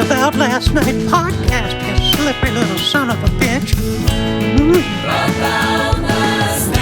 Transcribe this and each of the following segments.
About Last Night podcast, you slippery little son of a bitch. About last night.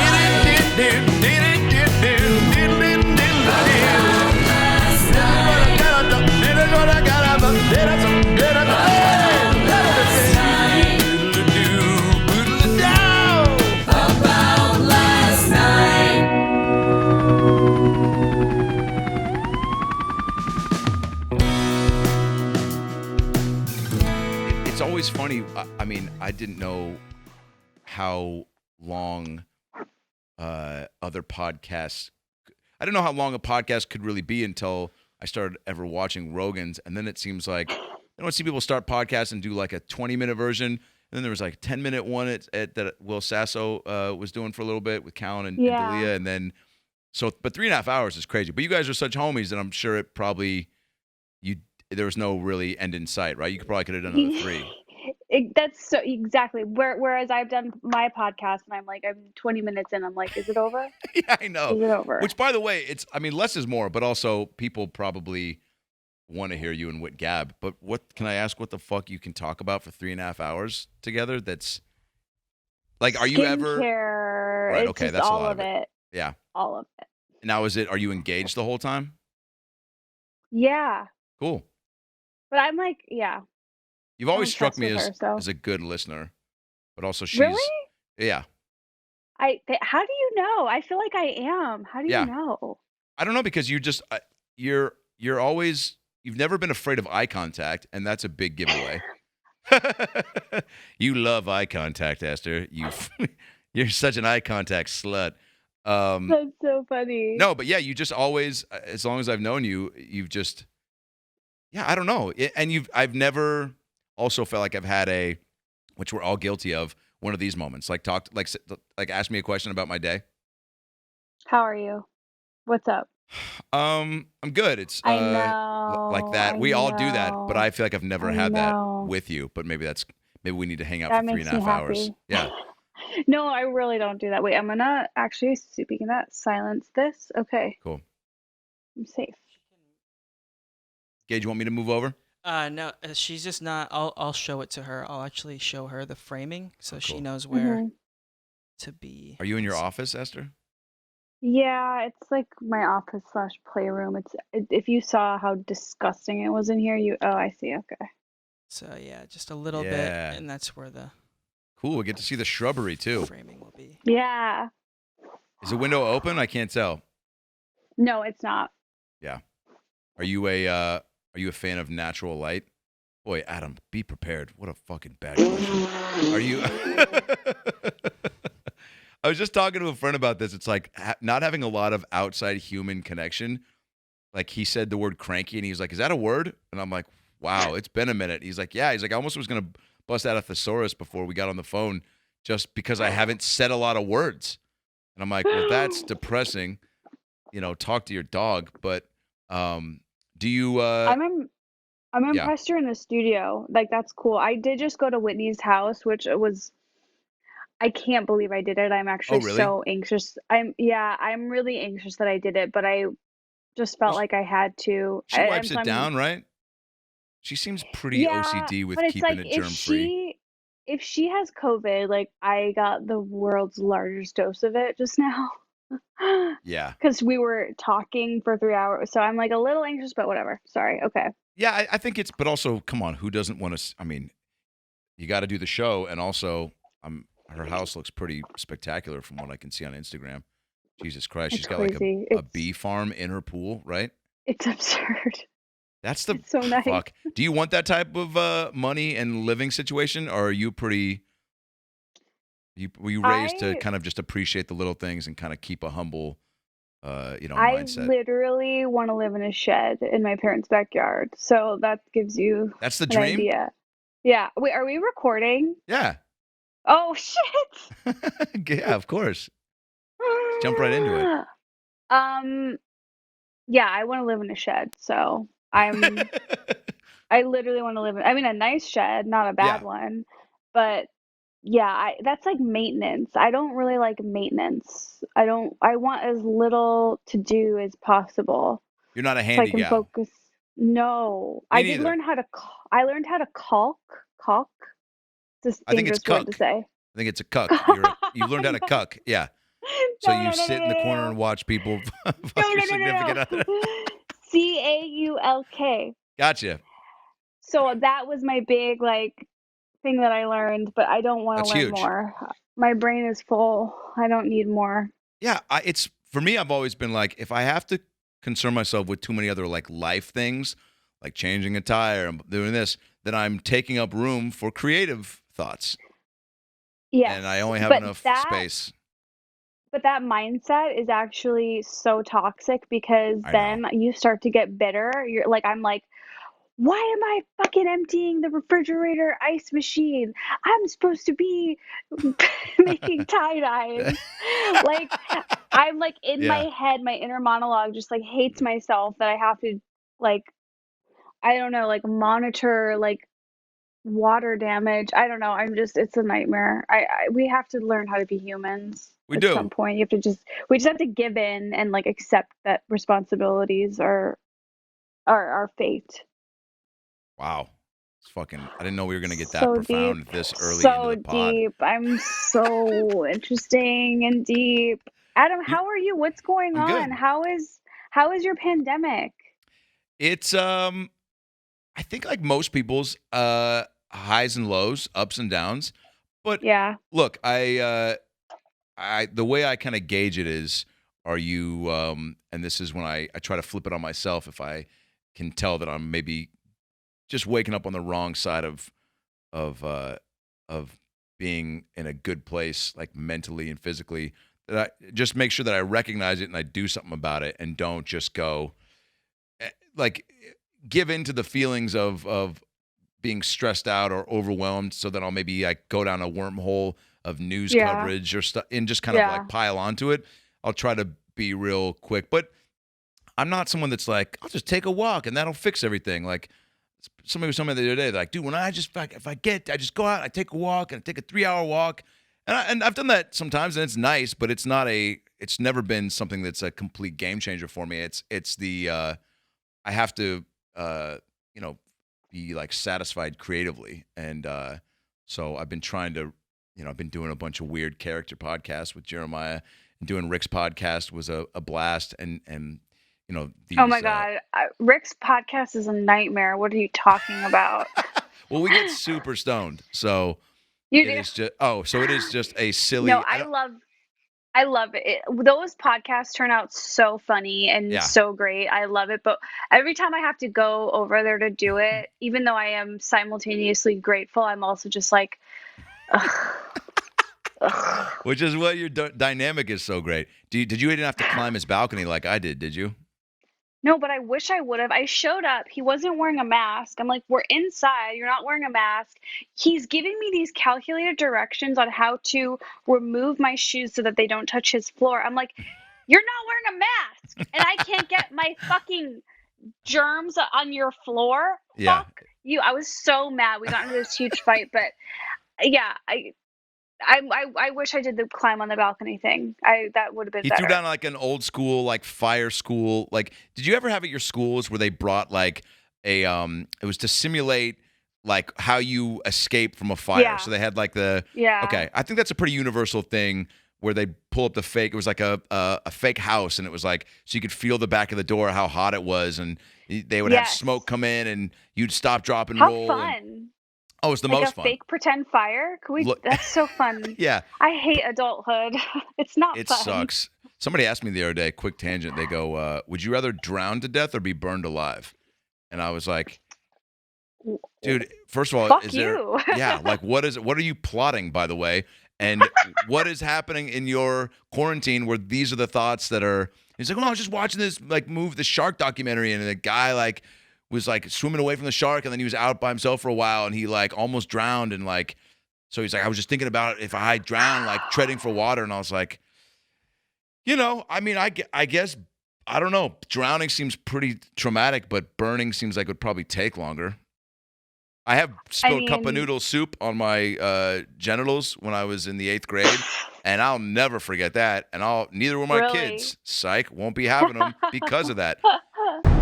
It's always funny. I mean, I didn't know how long other podcasts. I didn't know how long a podcast could really be until I started ever watching Rogan's, and then it seems like I don't see people start podcasts and do like a 20-minute version. And then there was like a 10-minute one that Will Sasso was doing for a little bit with Callan and Dalia, and then but 3.5 hours is crazy. But you guys are such homies that I'm sure it probably there was no really end in sight, right? You could have done another 3. That's so exactly. Whereas I've done my podcast and I'm 20 minutes in, I'm like, is it over? Yeah, I know. Is it over? Which, by the way, less is more, but also people probably want to hear you and Whit gab. But can I ask what the fuck you can talk about for 3.5 hours together? That's like, are you ever? Right, okay, just that's all a lot of it. Yeah. All of it. Now, are you engaged the whole time? Yeah. Cool. But I'm like, yeah. You've always struck me as a good listener, but also she's really. Yeah. How do you know? I feel like I am. How do you know? I don't know, because you're always, you've never been afraid of eye contact, and that's a big giveaway. You love eye contact, Esther. You're such an eye contact slut. That's so funny. No, but yeah, you just always, as long as I've known you, you've just, I don't know. I've never also felt like I've had which we're all guilty of, one of these moments. Like ask me a question about my day. How are you? What's up? I'm good. It's I know, like that. We all do that, but I feel like I've never had that with you. But maybe we need to hang out for 3.5 hours. Yeah. No, I really don't do that. Wait, I'm gonna actually, speaking of that, silence this. Okay. Cool. I'm safe. Gage, you want me to move over? No, she's just not. I'll show it to her. I'll actually show her the framing so she knows where to be. Are you in your office, Esther? Yeah, it's like my office / playroom. If you saw how disgusting it was in here, I see. Okay. So yeah, just a little bit, and that's where the cool. We get to see the shrubbery too. Framing will be. Yeah. Is the window open? I can't tell. No, it's not. Yeah. Are you a fan of natural light? Boy, Adam, be prepared. What a fucking bad question. Are you? I was just talking to a friend about this. It's like not having a lot of outside human connection. Like, he said the word cranky, and he was like, "Is that a word?" And I'm like, "Wow, it's been a minute." He's like, "Yeah." He's like, "I almost was gonna bust out a thesaurus before we got on the phone, just because I haven't said a lot of words." And I'm like, "Well, that's depressing. Talk to your dog." But do you? I'm impressed you're in the studio. Like, that's cool. I did just go to Whitney's house, which was. I can't believe I did it. I'm actually so anxious. I'm really anxious that I did it, but I just felt like I had to. She wipes it down, right? She seems pretty OCD with keeping it germ-free. If she has COVID, like, I got the world's largest dose of it just now. Yeah. Because we were talking for 3 hours. So I'm like a little anxious, but whatever. Sorry. Okay. Yeah, I think but also, come on, who doesn't want to, you got to do the show, and also, her house looks pretty spectacular from what I can see on Instagram. Jesus Christ, she's got crazy. Like a bee farm in her pool, right? It's absurd. It's so nice. Fuck. Do you want that type of money and living situation, or are you pretty? Were you raised to kind of just appreciate the little things and kind of keep a humble, mindset? I literally want to live in a shed in my parents' backyard. So that gives you that's the an dream. idea. Yeah. Wait, are we recording? Yeah. Oh shit. Yeah, of course. Let's jump right into it. Yeah, I want to live in a shed. So I literally want to live in, a nice shed, not a bad one, but yeah, that's like maintenance. I don't really like maintenance. I want as little to do as possible. You're not a handy gal. Focus. No, Me I did neither. learn how to. I learned how to caulk. Caulk. It's a I think it's dangerous word cuck. to say. I think it's a cuck. You learned how to cuck. Yeah. So No, you no, no, sit no, in the no, corner no, and watch people fuck no, your no, no, no, significant other. no. Caulk. Gotcha. So that was my big thing that I learned, but I don't want to That's learn huge. more. My brain is full. I don't need more. Yeah, it's for me. I've always been like, if I have to concern myself with too many other like life things, like changing a tire and doing this, then I'm taking up room for creative thoughts, and I Yes, only have but enough that space. but that mindset is actually so toxic because I know. then you start to get bitter. You're like, I'm like, why am I fucking emptying the refrigerator ice machine? I'm supposed to be making tie-dyes. Like, I'm like in Yeah. my head, my inner monologue just like hates myself that I have to like, I don't know, like monitor like water damage. I don't know. It's a nightmare. We have to learn how to be humans We at do. some point. We just have to give in and like accept that responsibilities are our fate. Wow. It's fucking. I didn't know we were gonna get that So deep, profound this early into so the pod. deep. I'm so interesting and deep. Adam, You, how are you? What's going I'm on? good. How is your pandemic? It's I think like most people's highs and lows, ups and downs. But Yeah. look, I the way I kind of gauge it is, are you and this is when I try to flip it on myself if I can tell that I'm maybe just waking up on the wrong side of uh of being in a good place like mentally and physically, that I just make sure that I recognize it and I do something about it and don't just go like give in to the feelings of being stressed out or overwhelmed, so that I'll maybe like go down a wormhole of news Yeah. coverage or stuff and just kind of Yeah. like pile onto it. I'll try to be real quick, but I'm not someone that's like, I'll just take a walk and that'll fix everything. Like somebody was telling me the other day, like, dude, when I just like, if I just go out, I take a walk and I take a 3-hour walk, and I've done that sometimes and it's nice, but it's never been something that's a complete game changer for me. It's the I have to you know be like satisfied creatively, and so I've been trying to I've been doing a bunch of weird character podcasts with Jeremiah, and doing Rick's podcast was a blast, and these Oh my God. Rick's podcast is a nightmare. What are you talking about? well, we get super stoned, so You it do. is just so it is just a No, silly I love it. Those podcasts turn out so funny and yeah. so great. I love it. But every time I have to go over there to do it, even though I am simultaneously grateful, I'm also just like, ugh, ugh. Which is what your dynamic is so great. Did you even have to climb his balcony like I did you? No, but I wish I would have. I showed up. He wasn't wearing a mask. I'm like, we're inside. You're not wearing a mask. He's giving me these calculated directions on how to remove my shoes so that they don't touch his floor. I'm like, you're not wearing a mask, and I can't get my fucking germs on your floor. Yeah. Fuck you. I was so mad. We got into this huge fight, but yeah, I wish I did the climb on the balcony thing. That would have been He threw better. down like an old school, like fire school. Like, did you ever have at your schools where they brought like it was to simulate like how you escape from a fire. Yeah. So they had like Yeah. okay, I think that's a pretty universal thing where they pull up the fake. It was like a fake house, and it was like so you could feel the back of the door how hot it was, and they would have Yes. smoke come in, and you'd stop, drop, and How roll. fun. Oh, it's the Like most a fun. fake pretend fire? Could we? Look- That's so fun. Yeah. I hate adulthood. It's not It fun. sucks. Somebody asked me the other day, quick tangent. They go, would you rather drown to death or be burned alive? And I was like, dude, first of all, Fuck is there you. yeah, like what are you plotting, by the way? And what is happening in your quarantine where these are the thoughts that are he's like, oh, I was just watching this like the shark documentary, and the guy like was like swimming away from the shark, and then he was out by himself for a while, and he like almost drowned, and like so he's like, I was just thinking about if I drown, like treading for water, and I was like, I mean, I guess I don't know. Drowning seems pretty traumatic, but burning seems like it would probably take longer. I have spilled cup of noodle soup on my genitals when I was in the 8th grade, and I'll never forget that. And neither will my Really? kids. Psych, won't be having them because of that.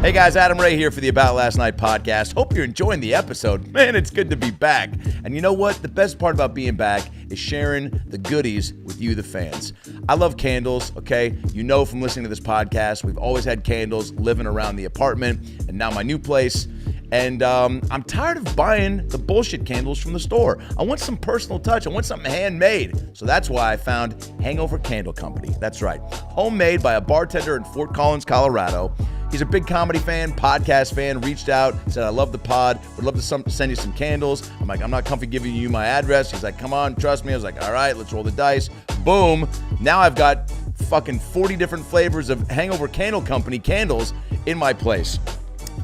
Hey guys, Adam Ray here for the About Last Night podcast. Hope you're enjoying the episode. Man, it's good to be back. And you know what? The best part about being back is sharing the goodies with you, the fans. I love candles, okay? You know from listening to this podcast, we've always had candles living around the apartment and now my new place. And I'm tired of buying the bullshit candles from the store. I want some personal touch. I want something handmade. So that's why I found Hangover Candle Company. That's right. Homemade by a bartender in Fort Collins, Colorado. He's a big comedy fan, podcast fan, reached out, said, I love the pod, would love to send you some candles. I'm like, I'm not comfy giving you my address. He's like, come on, trust me. I was like, all right, let's roll the dice. Boom. Now I've got fucking 40 different flavors of Hangover Candle Company candles in my place.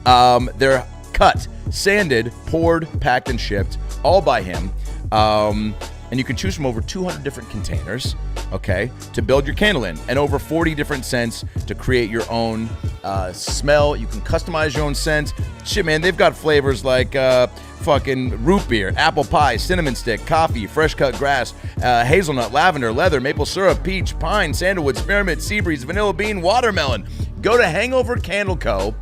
They're cut, sanded, poured, packed, and shipped, all by him. And you can choose from over 200 different containers, okay, to build your candle in, and over 40 different scents to create your own smell. You can customize your own scents. Shit, man, they've got flavors like fucking root beer, apple pie, cinnamon stick, coffee, fresh cut grass, hazelnut, lavender, leather, maple syrup, peach, pine, sandalwood, spearmint, sea breeze, vanilla bean, watermelon. Go to Hangover Candle Co.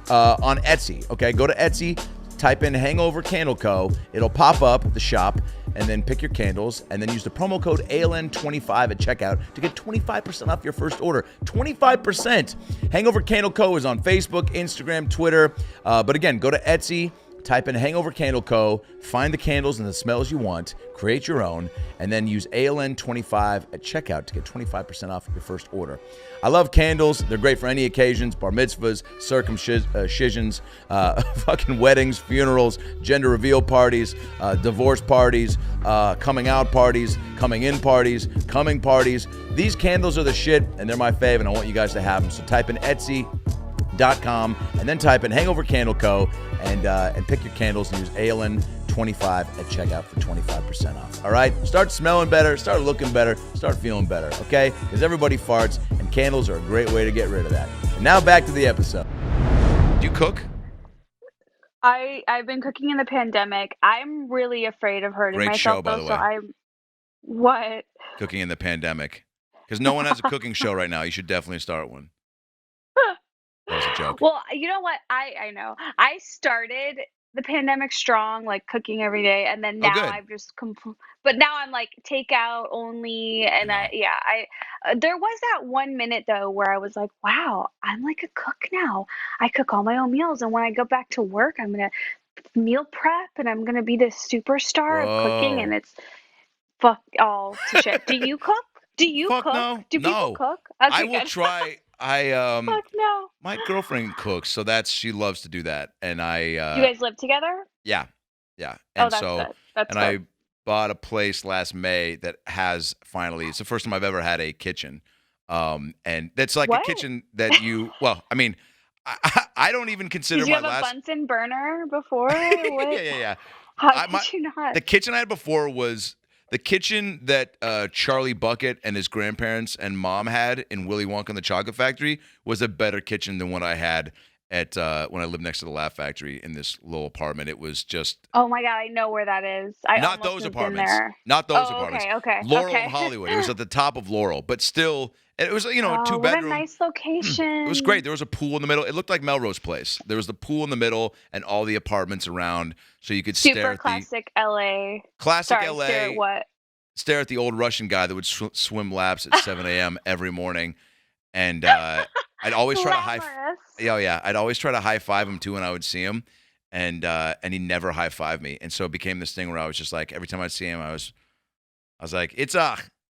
On Etsy, okay? Go to Etsy, type in Hangover Candle Co. It'll pop up the shop, and then pick your candles, and then use the promo code ALN25 at checkout to get 25% off your first order. 25%! Hangover Candle Co. is on Facebook, Instagram, Twitter. But again, go to Etsy, type in Hangover Candle Co., find the candles and the smells you want, create your own, and then use ALN25 at checkout to get 25% off your first order. I love candles. They're great for any occasions, bar mitzvahs, circumcisions, fucking weddings, funerals, gender reveal parties, divorce parties, coming out parties, coming in parties, coming parties. These candles are the shit, and they're my fave, and I want you guys to have them. So type in Etsy.com and then type in Hangover Candle Co. and pick your candles and use ALN25 at checkout for 25% off. All right? Start smelling better, start looking better, start feeling better, okay? Because everybody farts, and candles are a great way to get rid of that. And now back to the episode. Do you cook? I've been cooking in the pandemic. I'm really afraid of hurting Great myself, show, by though, the so way. What? Cooking in the pandemic. Because no one has a cooking show right now. You should definitely start one. That was a joke. Well, you know what? I know. I started the pandemic strong, like cooking every day, and then now I've just but now I'm like takeout only, and there was that 1 minute though where I was like, wow, I'm like a cook now. I cook all my own meals, and when I go back to work, I'm gonna meal prep, and I'm gonna be this superstar of cooking, and it's fuck all to shit. Do you cook? Do you Fuck cook? no. Do people cook? Okay, I Okay, will good. try. Fuck no. My girlfriend cooks, so she loves to do that, and You guys live together? Yeah. And that's good. That's good. I bought a place last May that has finally. It's the first time I've ever had a kitchen, and that's like a kitchen that you. Well, I mean, I don't even consider Did you my have last. a Bunsen burner before? Yeah. How did you not? The kitchen I had before was the kitchen that Charlie Bucket and his grandparents and mom had in Willy Wonka and the Chocolate Factory was a better kitchen than what I had at when I lived next to the Laugh Factory in this little apartment. It was just. Oh my God, I know where that is. Not those apartments. Not those apartments. Okay. Laurel and Hollywood. It was at the top of Laurel, but still, it was a 2-bedroom. What a nice location. It was great. There was a pool in the middle. It looked like Melrose Place. There was the pool in the middle and all the apartments around, so you could stare at classic LA. Classic Sorry, LA. Stare at what? Stare at the old Russian guy that would swim laps at 7 a.m. every morning, and I'd always try to I'd always try to high five him too when I would see him, and he never high fived me, and so it became this thing where I was just like every time I'd see him, I was like it's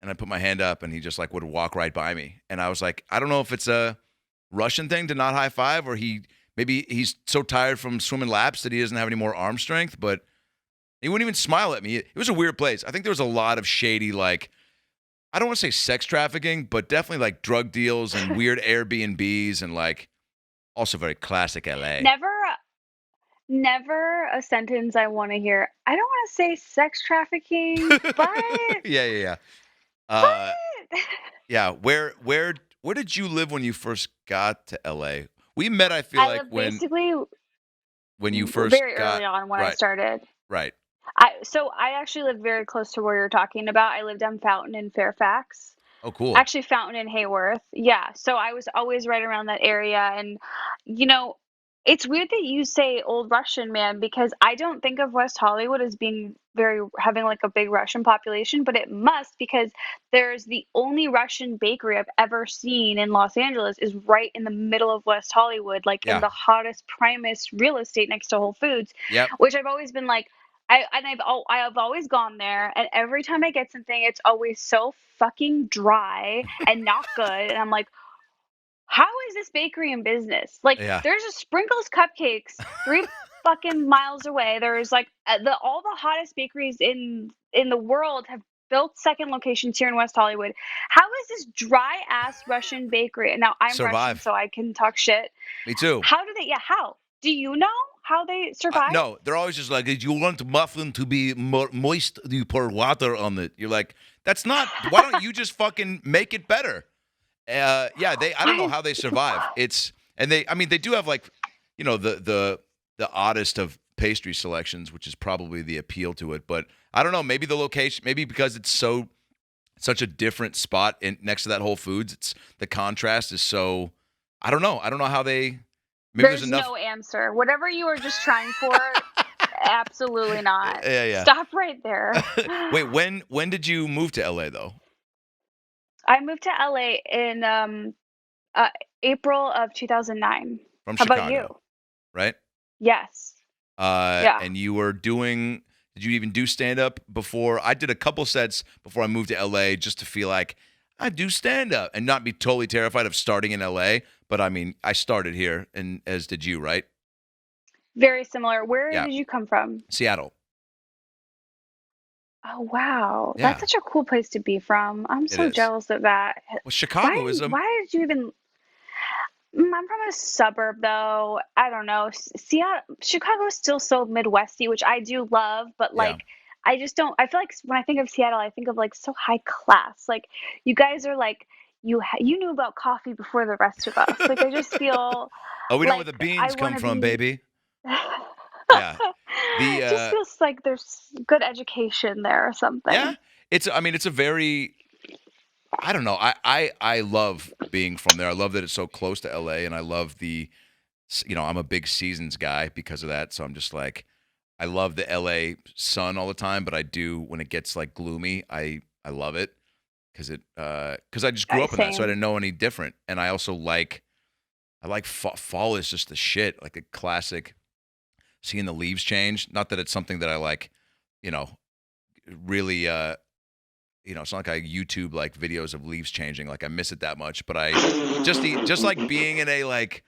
and I put my hand up, and he just like would walk right by me, and I was like, I don't know if it's a Russian thing to not high five, or maybe he's so tired from swimming laps that he doesn't have any more arm strength, but he wouldn't even smile at me. It was a weird place. I think there was a lot of shady, like, I don't want to say sex trafficking, but definitely like drug deals and weird Airbnbs and like also very classic LA. Never a sentence I want to hear. I don't want to say sex trafficking, but Yeah. Yeah. Where did you live when you first got to LA? We met, I feel like when you first very early on when I started. Right. I actually lived very close to where you're talking about. I lived on Fountain in Fairfax. Oh, cool. Actually, Fountain in Hayworth. Yeah. So I was always right around that area. And, It's weird that you say Old Russian, man, because I don't think of West Hollywood as being having like a big Russian population, but it must because there's the only Russian bakery I've ever seen in Los Angeles is right in the middle of West Hollywood, like in Yeah. the hottest, primest real estate next to Whole Foods, Yep. which I've always been like, I've always gone there, and every time I get something, it's always so fucking dry and not good, and I'm like, how is this bakery in business? Like, Yeah. there's a Sprinkles Cupcakes 3 fucking miles away. There's like all the hottest bakeries in the world have built second locations here in West Hollywood. How is this dry ass Russian bakery? Now I'm Russian, Survive. so I can talk shit. Me too. How do they? Yeah, how? Do you know how they survive? No, they're always just like, you want muffin to be moist, you pour water on it. You're like, that's not, why don't you just fucking make it better? I don't know how they survive. They do have like, the oddest of pastry selections, which is probably the appeal to it. But I don't know, maybe the location, maybe because it's such a different spot next to that Whole Foods, it's the contrast is so, I don't know how they, maybe there's enough. no answer. Whatever you were just trying for, absolutely not. Yeah. Stop right there. Wait, when did you move to LA though? I moved to LA in April of 2009. From How Chicago, about you? right? Yes. Yeah. And you were did you even do stand-up before? I did a couple sets before I moved to LA just to feel like I do stand-up and not be totally terrified of starting in LA. But I mean, I started here, and as did you, right? Very similar. Where Yeah. did you come from? Seattle. Oh, wow. Yeah. That's such a cool place to be from. I'm so jealous of that. Well, Chicago is why did you even... I'm from a suburb, though. I don't know. Seattle, Chicago is still so Midwesty, which I do love, but like, I just don't. I feel like when I think of Seattle, I think of like so high class. Like, you guys are like, you knew about coffee before the rest of us. Like, I just feel. Oh, we know where like the beans come from, baby. Yeah. It just feels like there's good education there or something. Yeah. It's a very, I don't know. I love being from there. I love that it's so close to LA, and I love I'm a big seasons guy because of that. So I'm just like, I love the LA sun all the time, but I do when it gets like gloomy, I love it because I just grew up in that, so I didn't know any different. And I also like fall is just the shit, like a classic. Seeing the leaves change. Not that it's something that I like, really. It's not like I YouTube like videos of leaves changing. Like I miss it that much. But I just like being in a like,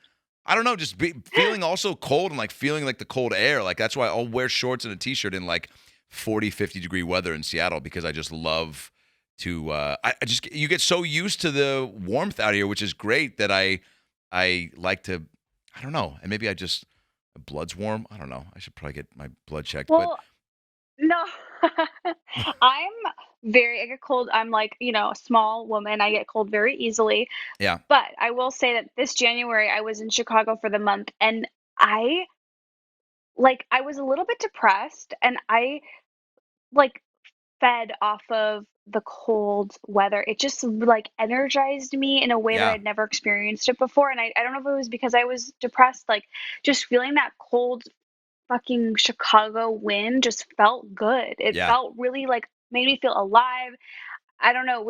I don't know, just feeling also cold and like feeling like the cold air. Like that's why I'll wear shorts and a t-shirt in like 40, 50 degree weather in Seattle because I just love to. You get so used to the warmth out here, which is great that I like to. I don't know, and maybe my blood's warm. I don't know. I should probably get my blood checked. Well, no, I get cold. I'm like, a small woman. I get cold very easily. Yeah. But I will say that this January I was in Chicago for the month and I was a little bit depressed and I fed off of the cold weather. It just energized me in a way that I'd never experienced it before. And I don't know if it was because I was depressed, just feeling that cold fucking Chicago wind just felt good. It felt really made me feel alive. I don't know.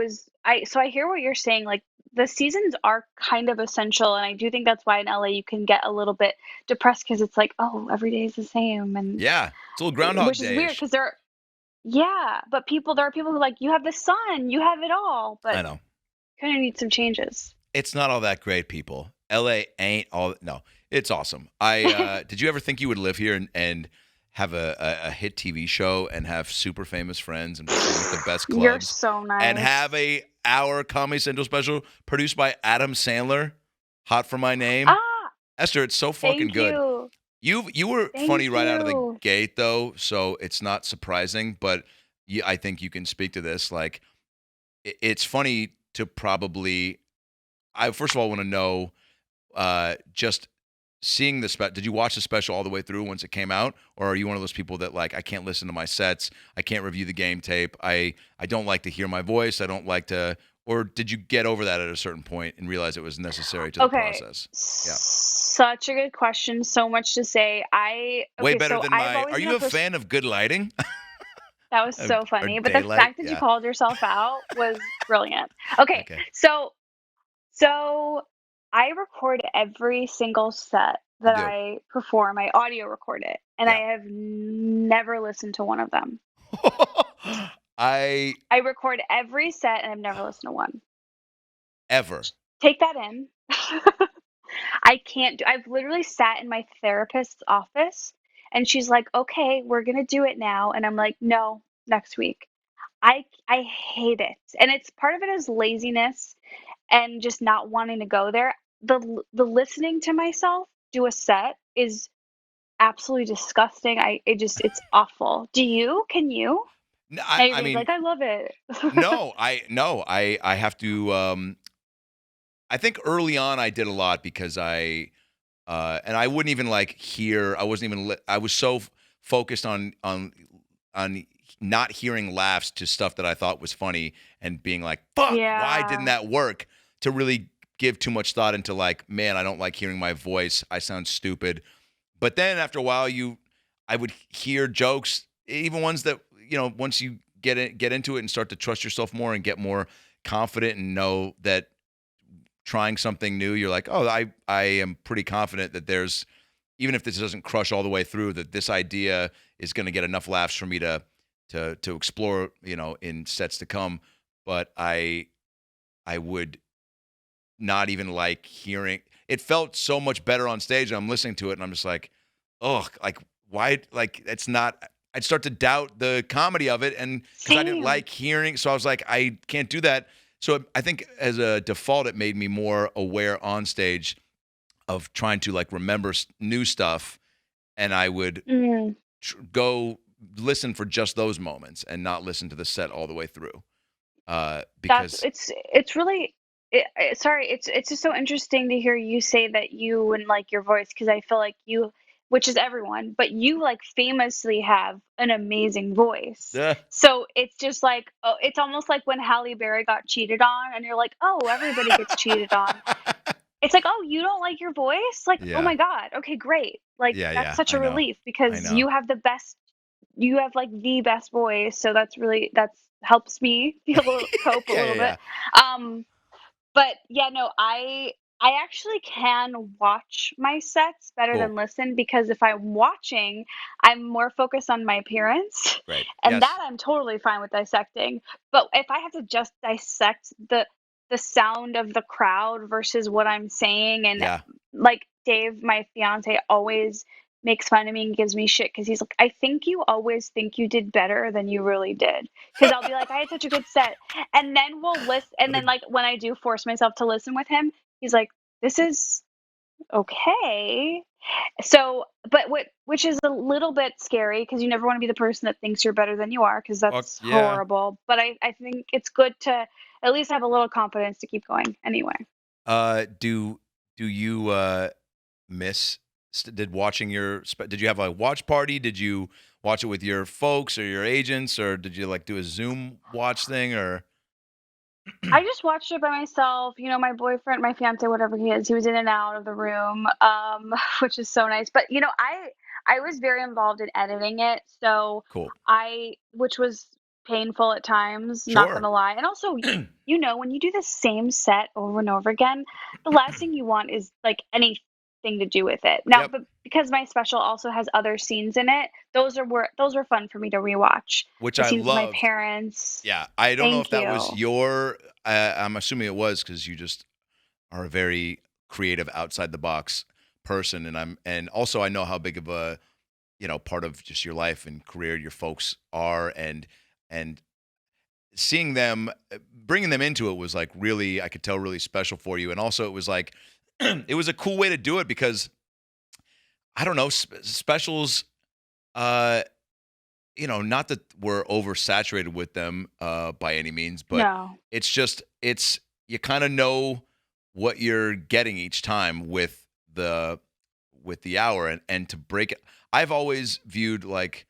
So I hear what you're saying. Like the seasons are kind of essential. And I do think that's why in LA you can get a little bit depressed because it's like, oh, every day is the same. And yeah, it's a little Groundhog Day. Which is weird because but there are people who you have the sun, you have it all. But I know. Kind of need some changes. It's not all that great, people. LA ain't all. No, it's awesome. Did you ever think you would live here and have a hit TV show and have super famous friends and perform at the best clubs? You're so nice. And have a hour Comedy Central special produced by Adam Sandler, Hot for My Name. Esther, it's so fucking good. You were funny right out of the gate, though, so it's not surprising. But I think you can speak to this. Like, it's funny to probably. I first of all want to know, just seeing the special. Did you watch the special all the way through once it came out, or are you one of those people that I can't listen to my sets, I can't review the game tape, I don't like to hear my voice, I don't like to Or did you get over that at a certain point and realize it was necessary to the process? Yeah. Such a good question. So much to say. Way better than I've are you a fan of good lighting? That was so or funny. But the daylight? fact that you called yourself out was brilliant. Okay. Okay. So I record every single set that I perform. I audio record it. And I have never listened to one of them. I record every set and I've never listened to one. Ever. Take that in. I've literally sat in my therapist's office and she's like, okay, we're going to do it now. And I'm like, no, next week. I hate it. And it's part of it is laziness and just not wanting to go there. The listening to myself do a set is absolutely disgusting. It's awful. Can you? I mean, like, I love it. I have to, I think early on I did a lot because and I wouldn't even like hear, I was so focused on not hearing laughs to stuff that I thought was funny and being like, fuck, why didn't that work? To really give too much thought into like, man, I don't like hearing my voice. I sound stupid. But then after a while, I would hear jokes, even ones that, once you get into it and start to trust yourself more and get more confident and know that trying something new, you're like, oh, I am pretty confident that there's, even if this doesn't crush all the way through, that this idea is going to get enough laughs for me to explore, in sets to come. But I would not even like hearing. It felt so much better on stage. I'm listening to it and I'm just like, oh, like why? Like it's not. I'd start to doubt the comedy of it, and because I didn't like hearing, so I was like, I can't do that. So I think as a default, it made me more aware on stage of trying to like remember new stuff, and I would go listen for just those moments and not listen to the set all the way through. Because it's really it's just so interesting to hear you say that you and like your voice, because I feel like you, which is everyone, but you like famously have an amazing voice. So it's just like, oh, it's almost like when Halle Berry got cheated on and you're like, oh, everybody gets cheated on. It's like, oh, you don't like your voice? Like, oh my God. Okay, great. Like that's such a relief because you have like the best voice. So that's helps me be able to cope a little bit. But yeah, no, I actually can watch my sets better than listen, because if I'm watching, I'm more focused on my appearance. Right. And that I'm totally fine with dissecting. But if I have to just dissect the sound of the crowd versus what I'm saying, and like Dave, my fiance, always makes fun of me and gives me shit because he's like, I think you always think you did better than you really did. Because I'll be like, I had such a good set. And then we'll listen. And then like when I do force myself to listen with him, he's like, this is okay. So, but which is a little bit scary because you never want to be the person that thinks you're better than you are, because that's horrible. But I think it's good to at least have a little confidence to keep going anyway. Do you miss did you have a watch party? Did you watch it with your folks or your agents, or did you like do a Zoom watch thing, or? I just watched it by myself. My boyfriend, my fiance, whatever he is, he was in and out of the room, which is so nice. But I was very involved in editing it, so cool. Which was painful at times, not gonna lie. And also, when you do the same set over and over again, the last thing you want is like anything to do with it. Now, but because my special also has other scenes in it, those were fun for me to rewatch. Which the I scenes love. With my parents. Yeah, I don't know if that was your. I'm assuming it was, because you just are a very creative, outside the box person, and also I know how big of a part of just your life and career your folks are, and seeing them, bringing them into it was like really, I could tell, really special for you. And also it was like, it was a cool way to do it because, I don't know, specials, not that we're oversaturated with them by any means, but it's just, you kind of know what you're getting each time with the hour, and to break it. I've always viewed like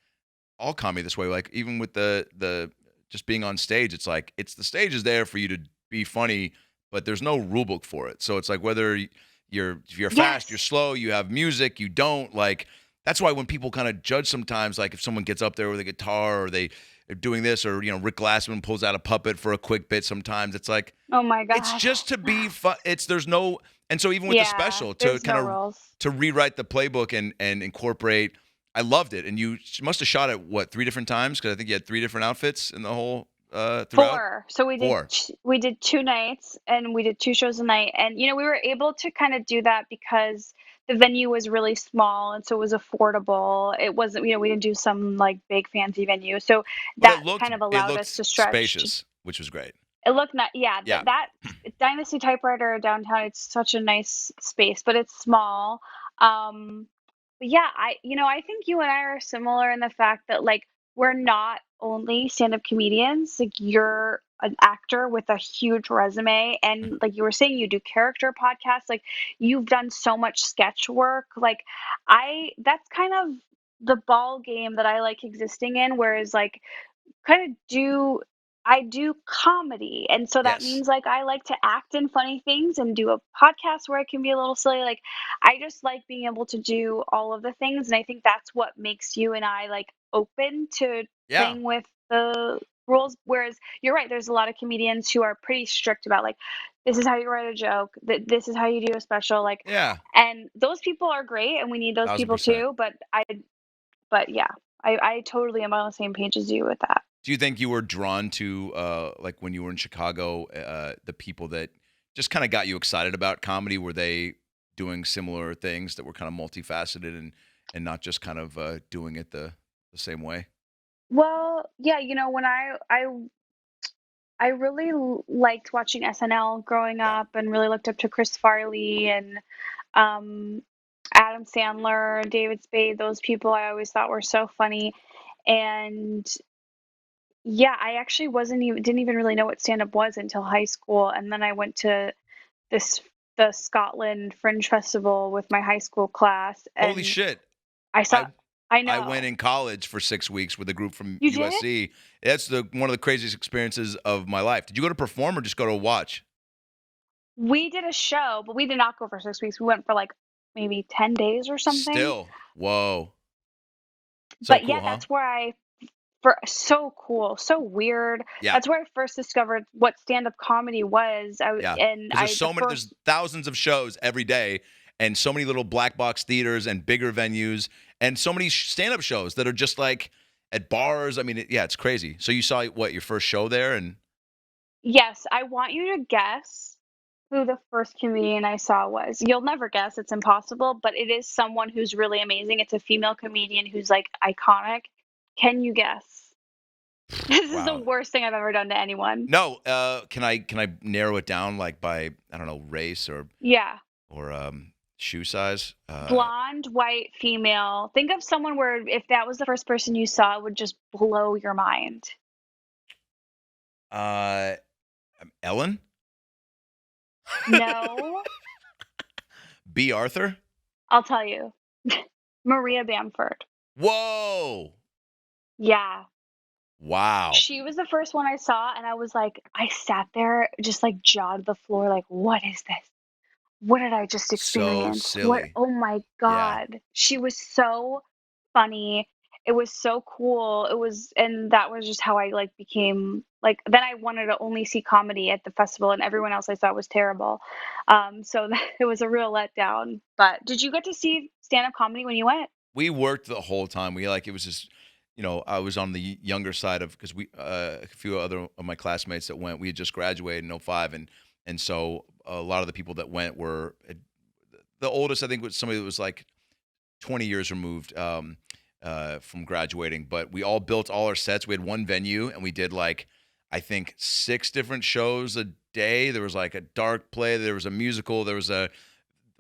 all comedy this way, like even with the just being on stage, it's like the stage is there for you to be funny, but there's no rule book for it. So it's like whether if you're fast, you're slow, you have music, you don't, like, that's why when people kind of judge sometimes, like if someone gets up there with a guitar or they're doing this, or, Rick Glassman pulls out a puppet for a quick bit sometimes, it's like, oh my God, it's just to be fun. There's no, and so even with the special, to kind of to rewrite the playbook and incorporate, I loved it. And you must have shot it 3 different times, because I think you had 3 different outfits in the whole throughout. 4. So we did 2 nights, and we did 2 shows a night, and we were able to kind of do that because the venue was really small, and so it was affordable. It wasn't, we didn't do some like big fancy venue, so that kind of allowed us to stretch. Spacious, which was great. It looked not, that Dynasty Typewriter downtown. It's such a nice space, but it's small. But yeah, I think you and I are similar in the fact that, like, we're not only stand-up comedians. Like, you're an actor with a huge resume, and like you were saying, you do character podcasts. Like, you've done so much sketch work. Like, that's kind of the ball game that I like existing in, whereas like I do comedy, and so that means like I like to act in funny things and do a podcast where I can be a little silly. Like, I just like being able to do all of the things, and I think that's what makes you and I like open to playing with the rules. Whereas you're right, there's a lot of comedians who are pretty strict about, like, this is how you write a joke, that this is how you do a special, like, and those people are great, and we need those 1000%. people too. But I totally am on the same page as you with that. Do you think you were drawn to, like when you were in Chicago, the people that just kind of got you excited about comedy? Were they doing similar things that were kind of multifaceted and not just kind of doing it the same way? Well, yeah, when I really liked watching SNL growing up, and really looked up to Chris Farley and Adam Sandler, David Spade. Those people I always thought were so funny. And yeah, I actually didn't even really know what stand-up was until high school, and then I went to the Scotland Fringe Festival with my high school class. And holy shit! I know. I went in college for 6 weeks with a group from You USC. That's one of the craziest experiences of my life. Did you go to perform or just go to watch? We did a show, but we did not go for 6 weeks. We went for like maybe 10 days or something. Still, whoa. So but cool, that's where so cool, so weird. Yeah. That's where I first discovered what stand-up comedy was. There's thousands of shows every day, and so many little black box theaters and bigger venues, and so many stand-up shows that are just like at bars. I mean, it's crazy. So you saw your first show there, and yes, I want you to guess who the first comedian I saw was. You'll never guess; it's impossible. But it is someone who's really amazing. It's a female comedian who's like iconic. Can you guess? This is the worst thing I've ever done to anyone. No, can I narrow it down, like by, I don't know, race or shoe size? Blonde, white, female. Think of someone where if that was the first person you saw, it would just blow your mind. Ellen? No. B. Arthur? I'll tell you. Maria Bamford. Whoa. Yeah. Wow. She was the first one I saw, and I was like, I sat there just like jawed the floor, like, what is this? What did I just experience? So silly. Oh my God. Yeah. She was so funny. It was so cool. And that was just how I like became like, then I wanted to only see comedy at the festival, and everyone else I saw was terrible. So it was a real letdown. But did you get to see stand-up comedy when you went? We worked the whole time. It was just, I was on the younger side because a few other of my classmates that went, we had just graduated in 2005, and so a lot of the people that went were, the oldest I think was somebody that was like 20 years removed from graduating. But we all built all our sets. We had one venue, and we did like, I think 6 different shows a day. There was like a dark play, there was a musical, there was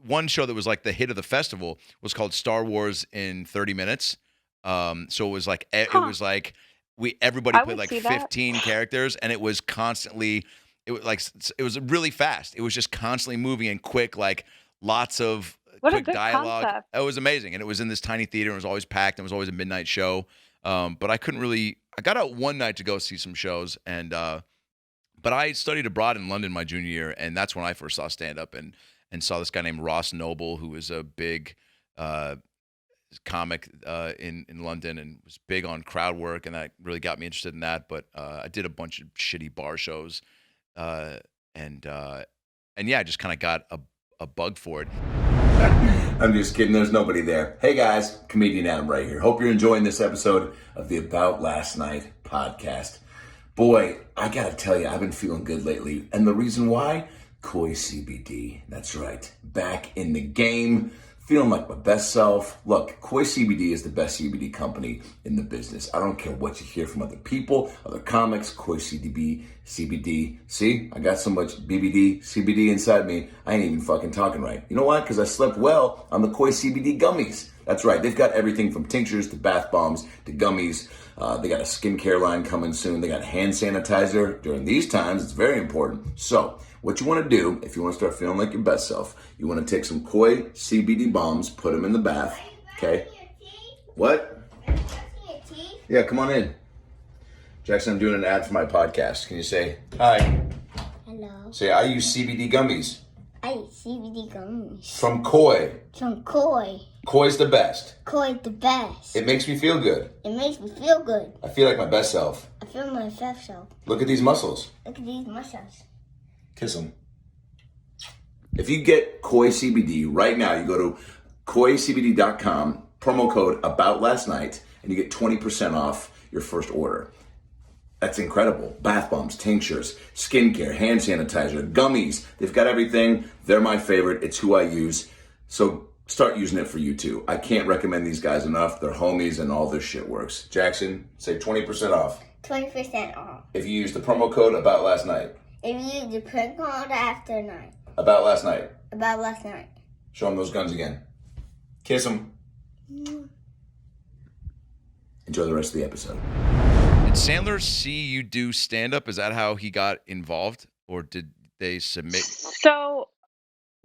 one show that was like the hit of the festival was called Star Wars in 30 Minutes. So it was like everybody played like 15 characters, and it was constantly, it was really fast. It was just constantly moving and quick, like lots of quick dialogue. Concept. It was amazing, and it was in this tiny theater. And it was always packed. And it was always a midnight show. But I got out one night to go see some shows, and But I studied abroad in London my junior year, and that's when I first saw stand-up and saw this guy named Ross Noble, who was a big comic in London and was big on crowd work, and that really got me interested in that. But I did a bunch of shitty bar shows, and yeah, I just kind of got a bug for it. I'm just kidding. There's nobody there. Hey guys, comedian Adam right here. Hope you're enjoying this episode of the About Last Night podcast. Boy, I gotta tell you, I've been feeling good lately. And the reason why? Koi CBD. That's right. Back in the game. Feeling like my best self. Look, Koi CBD is the best CBD company in the business. I don't care what you hear from other people, other comics, Koi CBD. See, I got so much CBD inside me, I ain't even fucking talking right. You know why? Because I slept well on the Koi CBD gummies. That's right. They've got everything from tinctures to bath bombs to gummies. They got a skincare line coming soon. They got hand sanitizer. During these times, it's very important. So, what you want to do, if you want to start feeling like your best self, you want to take some Koi CBD bombs, put them in the bath, okay? What? Yeah, come on in. Jackson, I'm doing an ad for my podcast. Can you say hi? Hello. Say, I use CBD gummies. I eat CBD gummies. From Koi. From Koi. Koi's the best. Koi's the best. It makes me feel good. It makes me feel good. I feel like my best self. I feel my best self. Look at these muscles. Look at these muscles. Kiss them. If you get Koi CBD right now, you go to koicbd.com, promo code AboutLastNight, and you get 20% off your first order. That's incredible. Bath bombs, tinctures, skincare, hand sanitizer, gummies. They've got everything. They're my favorite. It's who I use. So start using it for you too. I can't recommend these guys enough. They're homies and all their shit works. Jackson, say 20% off. 20% off. If you use the promo code AboutLastNight. If you use the promo code after night. About last night. About last night. Show them those guns again. Kiss them. Enjoy the rest of the episode. Did Sandler see you do stand-up? Is that how he got involved? Or did they submit? So,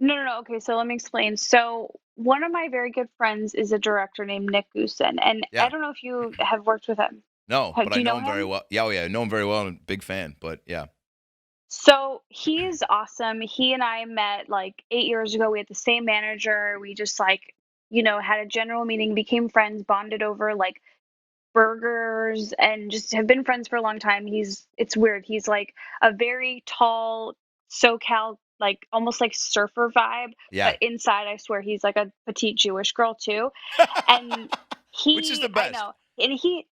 no. Okay, so let me explain. So, one of my very good friends is a director named Nick Goosen. And I don't know if you have worked with him. No, but I know him very well. Yeah, I know him very well. I'm a big fan, but yeah. So he's awesome. He and I met like 8 years ago. We had the same manager. We just had a general meeting, became friends, bonded over like burgers, and just have been friends for a long time. It's weird. He's like a very tall SoCal, like almost like surfer vibe. Yeah. But inside, I swear he's like a petite Jewish girl too. And which is the best. I know. And he.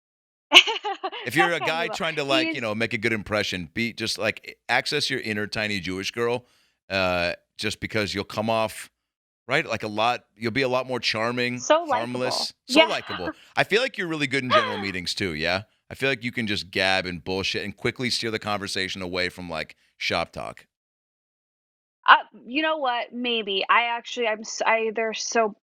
If you're a guy trying to make a good impression, be just like access your inner tiny Jewish girl, just because you'll come off right like you'll be a lot more charming, so harmless, likable. I feel like you're really good in general meetings too. Yeah, I feel like you can just gab and bullshit and quickly steer the conversation away from like shop talk. You know what? Maybe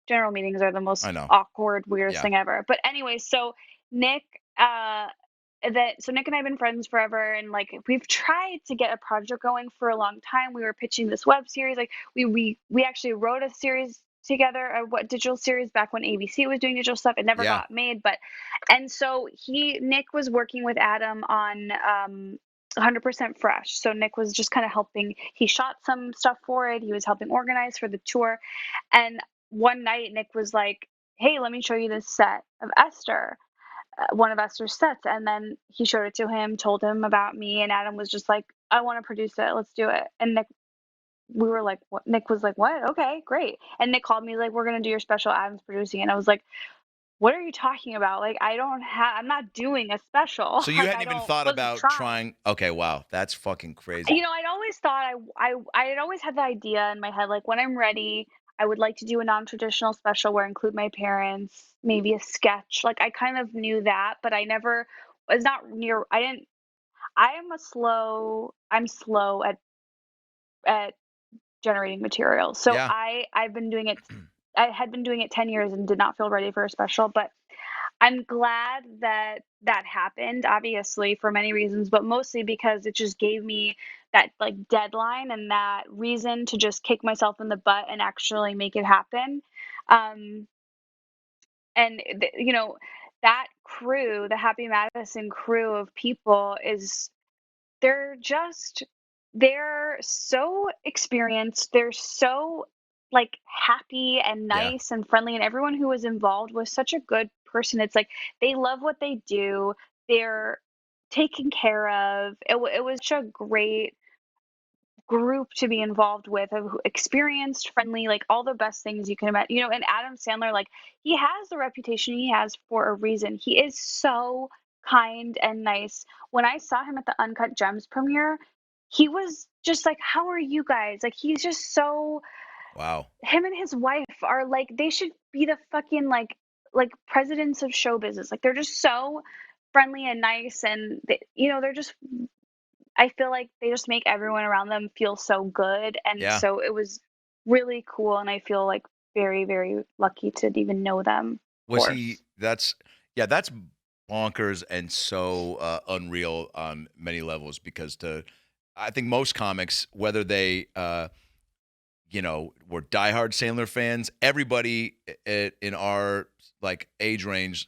general meetings are the most awkward, weirdest thing ever. But anyway, so Nick. So Nick and I have been friends forever, and like we've tried to get a project going for a long time. We were pitching this web series, like we actually wrote a series together, a digital series back when ABC was doing digital stuff. It never got made, and so Nick was working with Adam on 100% Fresh. So Nick was just kind of helping. He shot some stuff for it. He was helping organize for the tour, and one night Nick was like, "Hey, let me show you this set of Esther." One of Esther's sets, and then he showed it to him, told him about me, and Adam was just like, I want to produce it, let's do it. And we were like, what? Nick was like, what? Okay, great. And Nick called me like, we're gonna do your special, Adam's producing it. And I was like, what are you talking about? Like, I'm not doing a special. So you hadn't even thought about trying. Okay, wow, that's fucking crazy. I'd always thought I had always had the idea in my head, like when I'm ready, I would like to do a non-traditional special where I include my parents, maybe a sketch. Like I kind of knew that, but I never was not near. I'm slow at generating material. So I've been doing it. I had been doing it 10 years and did not feel ready for a special, but I'm glad that happened, obviously for many reasons, but mostly because it just gave me that like deadline and that reason to just kick myself in the butt and actually make it happen. That crew, the Happy Madison crew of people they're so experienced. They're so like happy and Yeah. nice and friendly, and everyone who was involved was such a good person. It's like they love what they do. They're taken care of. It was such a great group to be involved with, of experienced, friendly, like all the best things you can imagine. And Adam Sandler, like he has the reputation he has for a reason. He is so kind and nice. When I saw him at the Uncut Gems premiere, he was just like, "How are you guys?" Like he's just so. Wow. Him and his wife are like they should be the fucking like presidents of show business. Like they're just so friendly and nice, and they're just I feel like they just make everyone around them feel so good, and Yeah. so it was really cool, and I feel like very, very lucky to even know them. Was he? That's bonkers and so unreal on many levels because I think most comics, whether they were diehard Sandler fans, everybody in our like age range,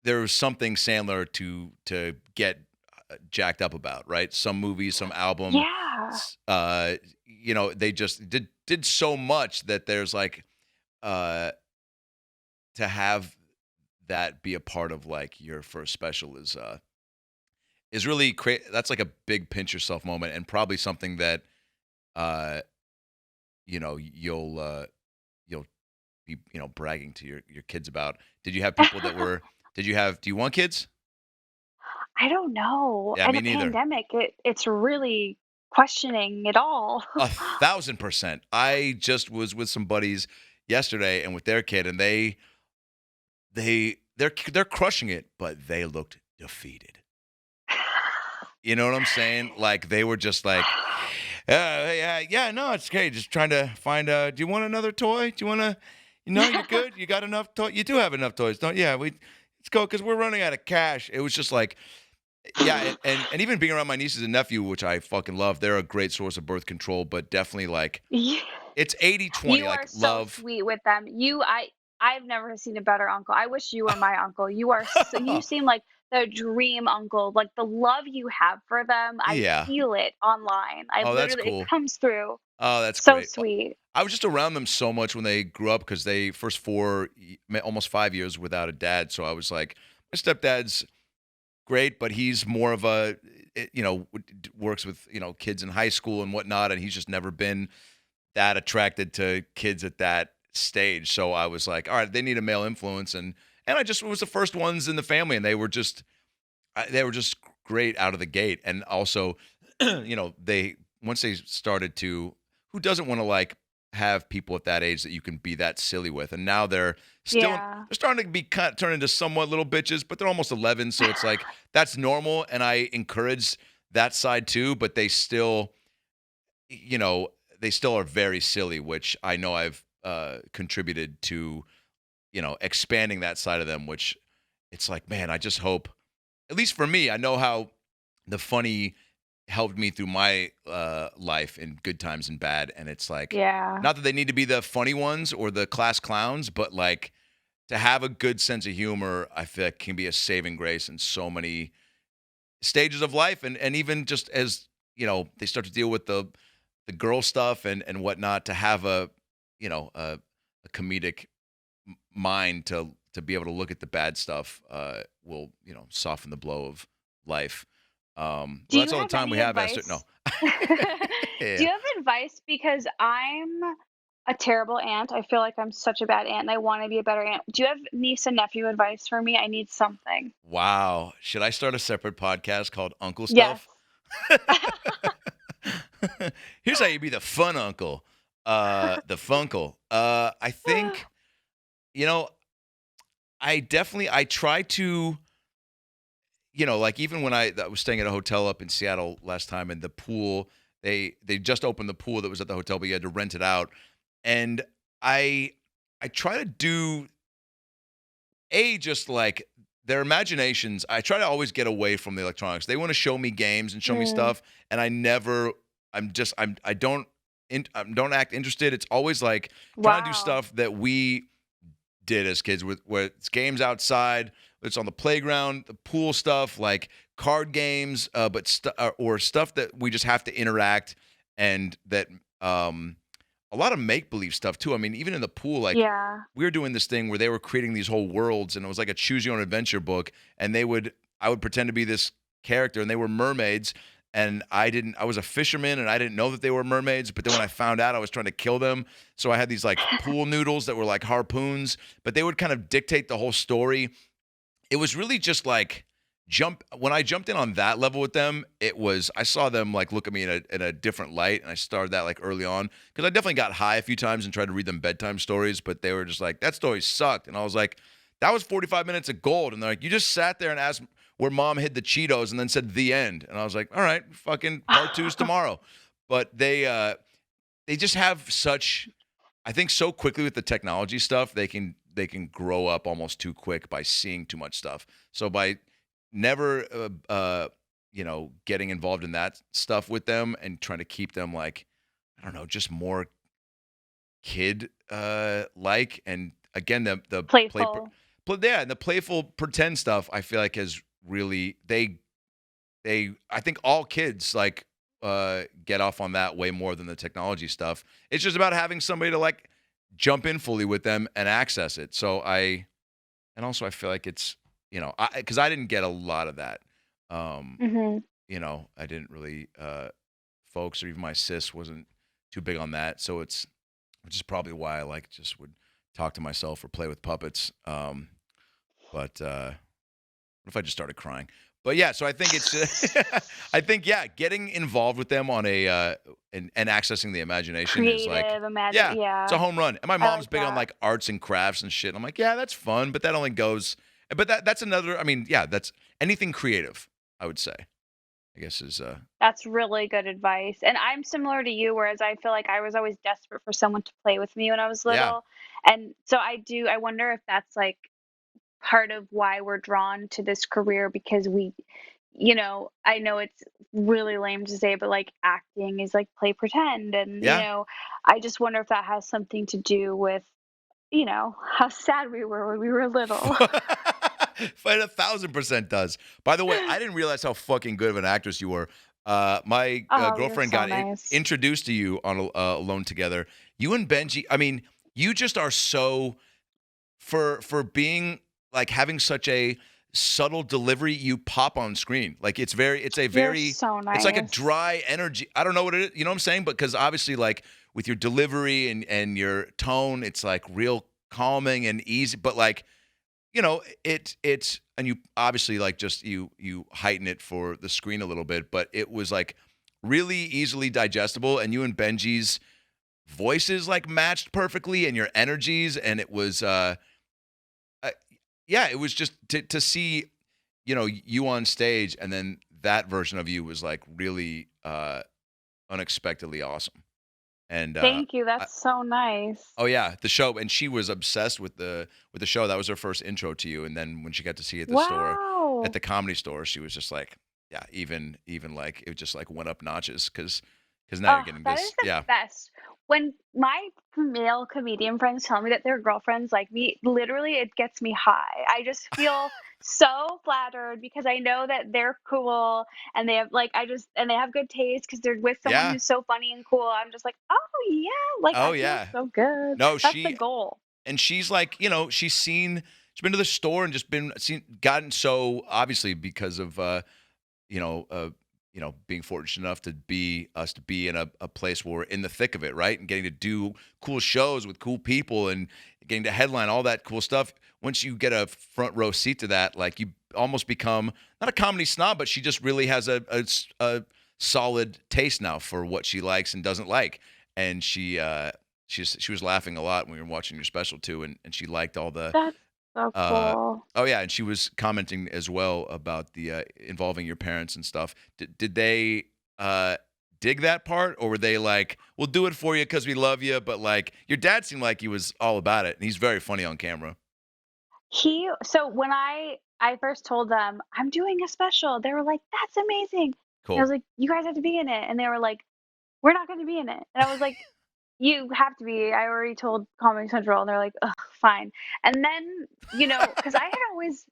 there was something Sandler to get jacked up about, right? Some movie, some album. Yeah. They just did so much that there's like to have that be a part of like your first special is really that's like a big pinch yourself moment, and probably something that you'll be bragging to your kids about. Did you have people that were do you want kids? I don't know. Yeah, And me the neither. pandemic, it's really questioning it all. 1,000%. I just was with some buddies yesterday and with their kid, and they're crushing it, but they looked defeated. You know what I'm saying? Like they were just like, yeah, no, it's okay. Just trying to find. Do you want another toy? Do you want to? You're good. You got enough toys. You do have enough toys, don't? Yeah, let's go because we're running out of cash. It was just like, yeah, and even being around my nieces and nephew, which I fucking love, they're a great source of birth control, but definitely like, it's 80-20. You like are so love. sweet with them. I've never seen a better uncle. I wish you were my uncle. You seem like the dream uncle. Like the love you have for them, I Yeah. feel it online. That's cool. It comes through. Oh, that's so great. Sweet. I was just around them so much when they grew up because they first almost 5 years without a dad. So I was like, my stepdad's great, but he's more of a, works with, kids in high school and whatnot. And he's just never been that attracted to kids at that stage. So I was like, all right, they need a male influence. And I just was the first ones in the family, and they were just great out of the gate. And also, once they started to, who doesn't want to like have people at that age that you can be that silly with? And now they're still they're starting to be turned into somewhat little bitches, but they're almost 11, so it's like that's normal. And I encourage that side too, but they still, are very silly, which I know I've contributed to, expanding that side of them. Which it's like, man, I just hope, at least for me, I know how the funny helped me through my life in good times and bad. And it's like, not that they need to be the funny ones or the class clowns, but like to have a good sense of humor, I feel like can be a saving grace in so many stages of life. And even just as, they start to deal with the girl stuff and whatnot, to have a comedic mind to be able to look at the bad stuff will, soften the blow of life. That's all the time we have, Esther. No. Yeah. Do you have advice? Because I'm a terrible aunt. I feel like I'm such a bad aunt, and I want to be a better aunt. Do you have niece and nephew advice for me? I need something. Wow. Should I start a separate podcast called Uncle Stuff? Yes. Here's how you be the fun uncle. The funkle. I think, I try to, like even when I was staying at a hotel up in Seattle last time, and the pool, they just opened the pool that was at the hotel, but you had to rent it out. And I try to do just like their imaginations. I try to always get away from the electronics. They want to show me games and show me stuff, and I don't act interested. It's always like trying to do stuff that we did as kids with where it's games outside, it's on the playground, the pool stuff, like card games, or stuff that we just have to interact, and that a lot of make-believe stuff too. I mean, even in the pool, like we were doing this thing where they were creating these whole worlds, and it was like a choose your own adventure book, and I would pretend to be this character, and they were mermaids, and I was a fisherman, and I didn't know that they were mermaids, but then when I found out, I was trying to kill them, so I had these like pool noodles that were like harpoons, but they would kind of dictate the whole story. It was really just like when I jumped in on that level with them, I saw them like look at me in a different light, and I started that like early on, because I definitely got high a few times and tried to read them bedtime stories, but they were just like, that story sucked, and I was like, that was 45 minutes of gold, and they're like, you just sat there and asked where mom hid the Cheetos and then said the end, and I was like, all right, fucking part 2's tomorrow. But they just have such, I think, so quickly with the technology stuff, they can grow up almost too quick by seeing too much stuff. So by never getting involved in that stuff with them and trying to keep them like, I don't know, just more kid like, and again the playful. And the playful pretend stuff, I feel like has really I think all kids like get off on that way more than the technology stuff. It's just about having somebody to like jump in fully with them and access it. So I feel like it's, because I didn't get a lot of that. I didn't really folks, or even my sis wasn't too big on that. So which is probably why I like just would talk to myself or play with puppets. What if I just started crying? But yeah, so I think it's getting involved with them on a and accessing the imagination is like it's a home run. And my mom's big on like arts and crafts and shit. And I'm like, yeah, that's fun, but that only goes. But that's another. I mean, yeah, that's anything creative, I would say. I guess is. That's really good advice. And I'm similar to you, whereas I feel like I was always desperate for someone to play with me when I was little, and so I wonder if that's like part of why we're drawn to this career, because we, I know it's really lame to say, but like acting is like play pretend. And, I just wonder if that has something to do with, how sad we were when we were little. But 1,000% does. By the way, I didn't realize how fucking good of an actress you were. My girlfriend got introduced to you on Alone Together. You and Benji, I mean, you just are so, for being like having such a subtle delivery, you pop on screen. Like it's so nice. It's like a dry energy. I don't know what it is, you know what I'm saying? But because obviously like with your delivery and your tone, it's like real calming and easy, but like, it's, and you obviously like just you heighten it for the screen a little bit, but it was like really easily digestible, and you and Benji's voices like matched perfectly, and your energies, and it was it was just to see, you on stage, and then that version of you was like really unexpectedly awesome. And thank you. That's so nice. Oh yeah, the show, and she was obsessed with the show. That was her first intro to you, and then when she got to see it at the store, at the Comedy Store, she was just like, yeah, even like it just like went up notches because now you're getting this. That is the best. When my male comedian friends tell me that their girlfriends like me, literally it gets me high. I just feel so flattered, because I know that they're cool, and they have like and they have good taste because they're with someone who's so funny and cool. I'm just like, oh yeah, like feel so good. No, that's the goal. And she's like, she's been to the store and just gotten so, obviously because of being fortunate enough to be in a place where we're in the thick of it, right? And getting to do cool shows with cool people and getting to headline all that cool stuff. Once you get a front row seat to that, like you almost become not a comedy snob, but she just really has a solid taste now for what she likes and doesn't like. And she was laughing a lot when we were watching your special too, and she liked all the. That's so cool. Oh yeah, and she was commenting as well about the involving your parents and stuff. Did they dig that part, or were they like, "We'll do it for you because we love you"? But like, your dad seemed like he was all about it, and he's very funny on camera. So when I first told them I'm doing a special, they were like, "That's amazing." Cool. And I was like, "You guys have to be in it," and they were like, "We're not going to be in it," and I was like. You have to be. I already told Comedy Central, and they're like, "Ugh, fine." And then, because I always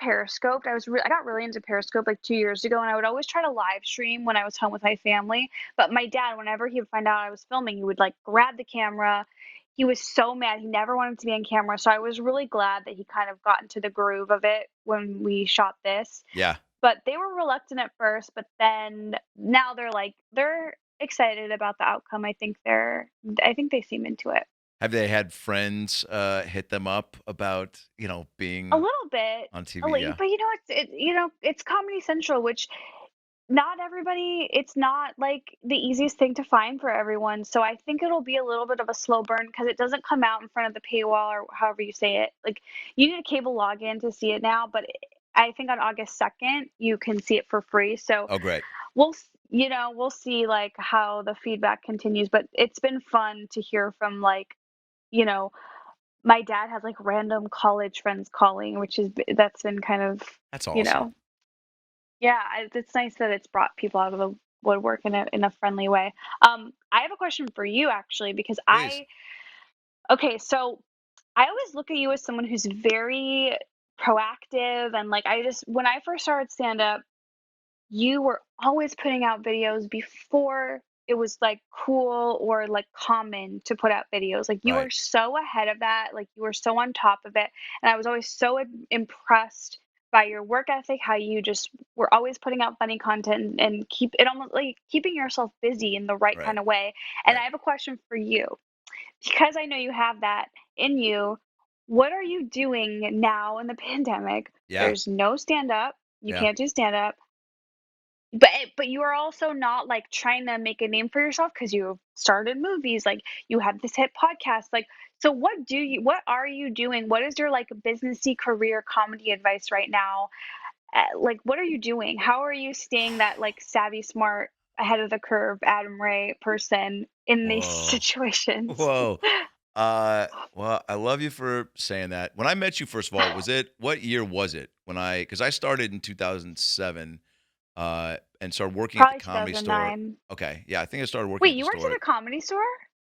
Periscoped. I got really into Periscope like 2 years ago, and I would always try to live stream when I was home with my family. But my dad, whenever he would find out I was filming, he would like grab the camera. He was so mad. He never wanted to be on camera. So I was really glad that he kind of got into the groove of it when we shot this. Yeah. But they were reluctant at first, but then now they're excited about the outcome. I think they seem into it. Have they had friends hit them up about, being A little bit on TV? Yeah. But it's Comedy Central, which not everybody, it's not like the easiest thing to find for everyone. So I think it'll be a little bit of a slow burn because it doesn't come out in front of the paywall or however you say it. Like you need a cable login to see it now, but I think on August 2nd you can see it for free. So oh, great. We'll see like how the feedback continues, but it's been fun to hear from like, my dad has like random college friends calling, that's been kind of, that's awesome. Yeah, it's nice that it's brought people out of the woodwork in a friendly way. I have a question for you actually, because Please. So I always look at you as someone who's very proactive, and like when I first started stand up, you were always putting out videos before it was like cool or like common to put out videos. Like you were so ahead of that, like you were so on top of it, and I was always so impressed by your work ethic, how you just were always putting out funny content and keep it almost like keeping yourself busy in the right kind of way. And I have a question for you, because I know you have that in you. What are you doing now in the pandemic? Yeah. There's no stand up. You can't do stand up. But you are also not like trying to make a name for yourself because you started movies, like you have this hit podcast. Like, so what are you doing? What is your like businessy career comedy advice right now? Like, what are you doing? How are you staying that like savvy, smart, ahead of the curve Adam Ray person in these situations? Whoa. Well, I love you for saying that. When I met you, first of all, what year was it? Because I started in 2007. And started working Probably at the Comedy Store. Okay, yeah, I think I started working. Wait, you worked at the Comedy Store?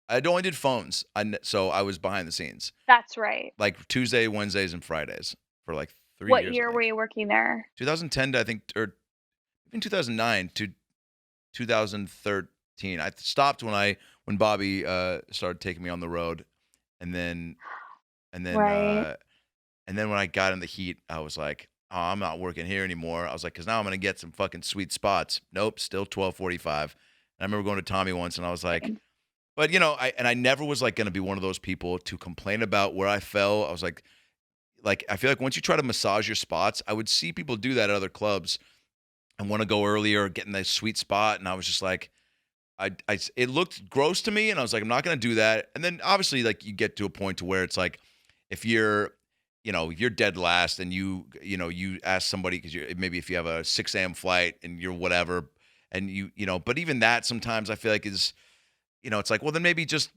I only did phones, so I was behind the scenes. That's right. Like Tuesday, Wednesdays, and Fridays for like 3 years. What year were you working there? 2010 to, I think, or even 2009 to 2013. I stopped when Bobby started taking me on the road, and then Right. And then when I got in the heat, I was like, oh, I'm not working here anymore. I was like, because now I'm going to get some fucking sweet spots. Nope, still 12:45. And I remember going to Tommy once, and I was like, but I never was like going to be one of those people to complain about where I fell. I was like, I feel like once you try to massage your spots, I would see people do that at other clubs and want to go earlier, get in that sweet spot, and I was just like, it looked gross to me, and I was like, I'm not going to do that. And then obviously, like, you get to a point to where it's like, if you're dead last and you ask somebody, because maybe if you have a 6 a.m. flight and you're whatever, and but even that sometimes I feel like is, it's like, well, then maybe just,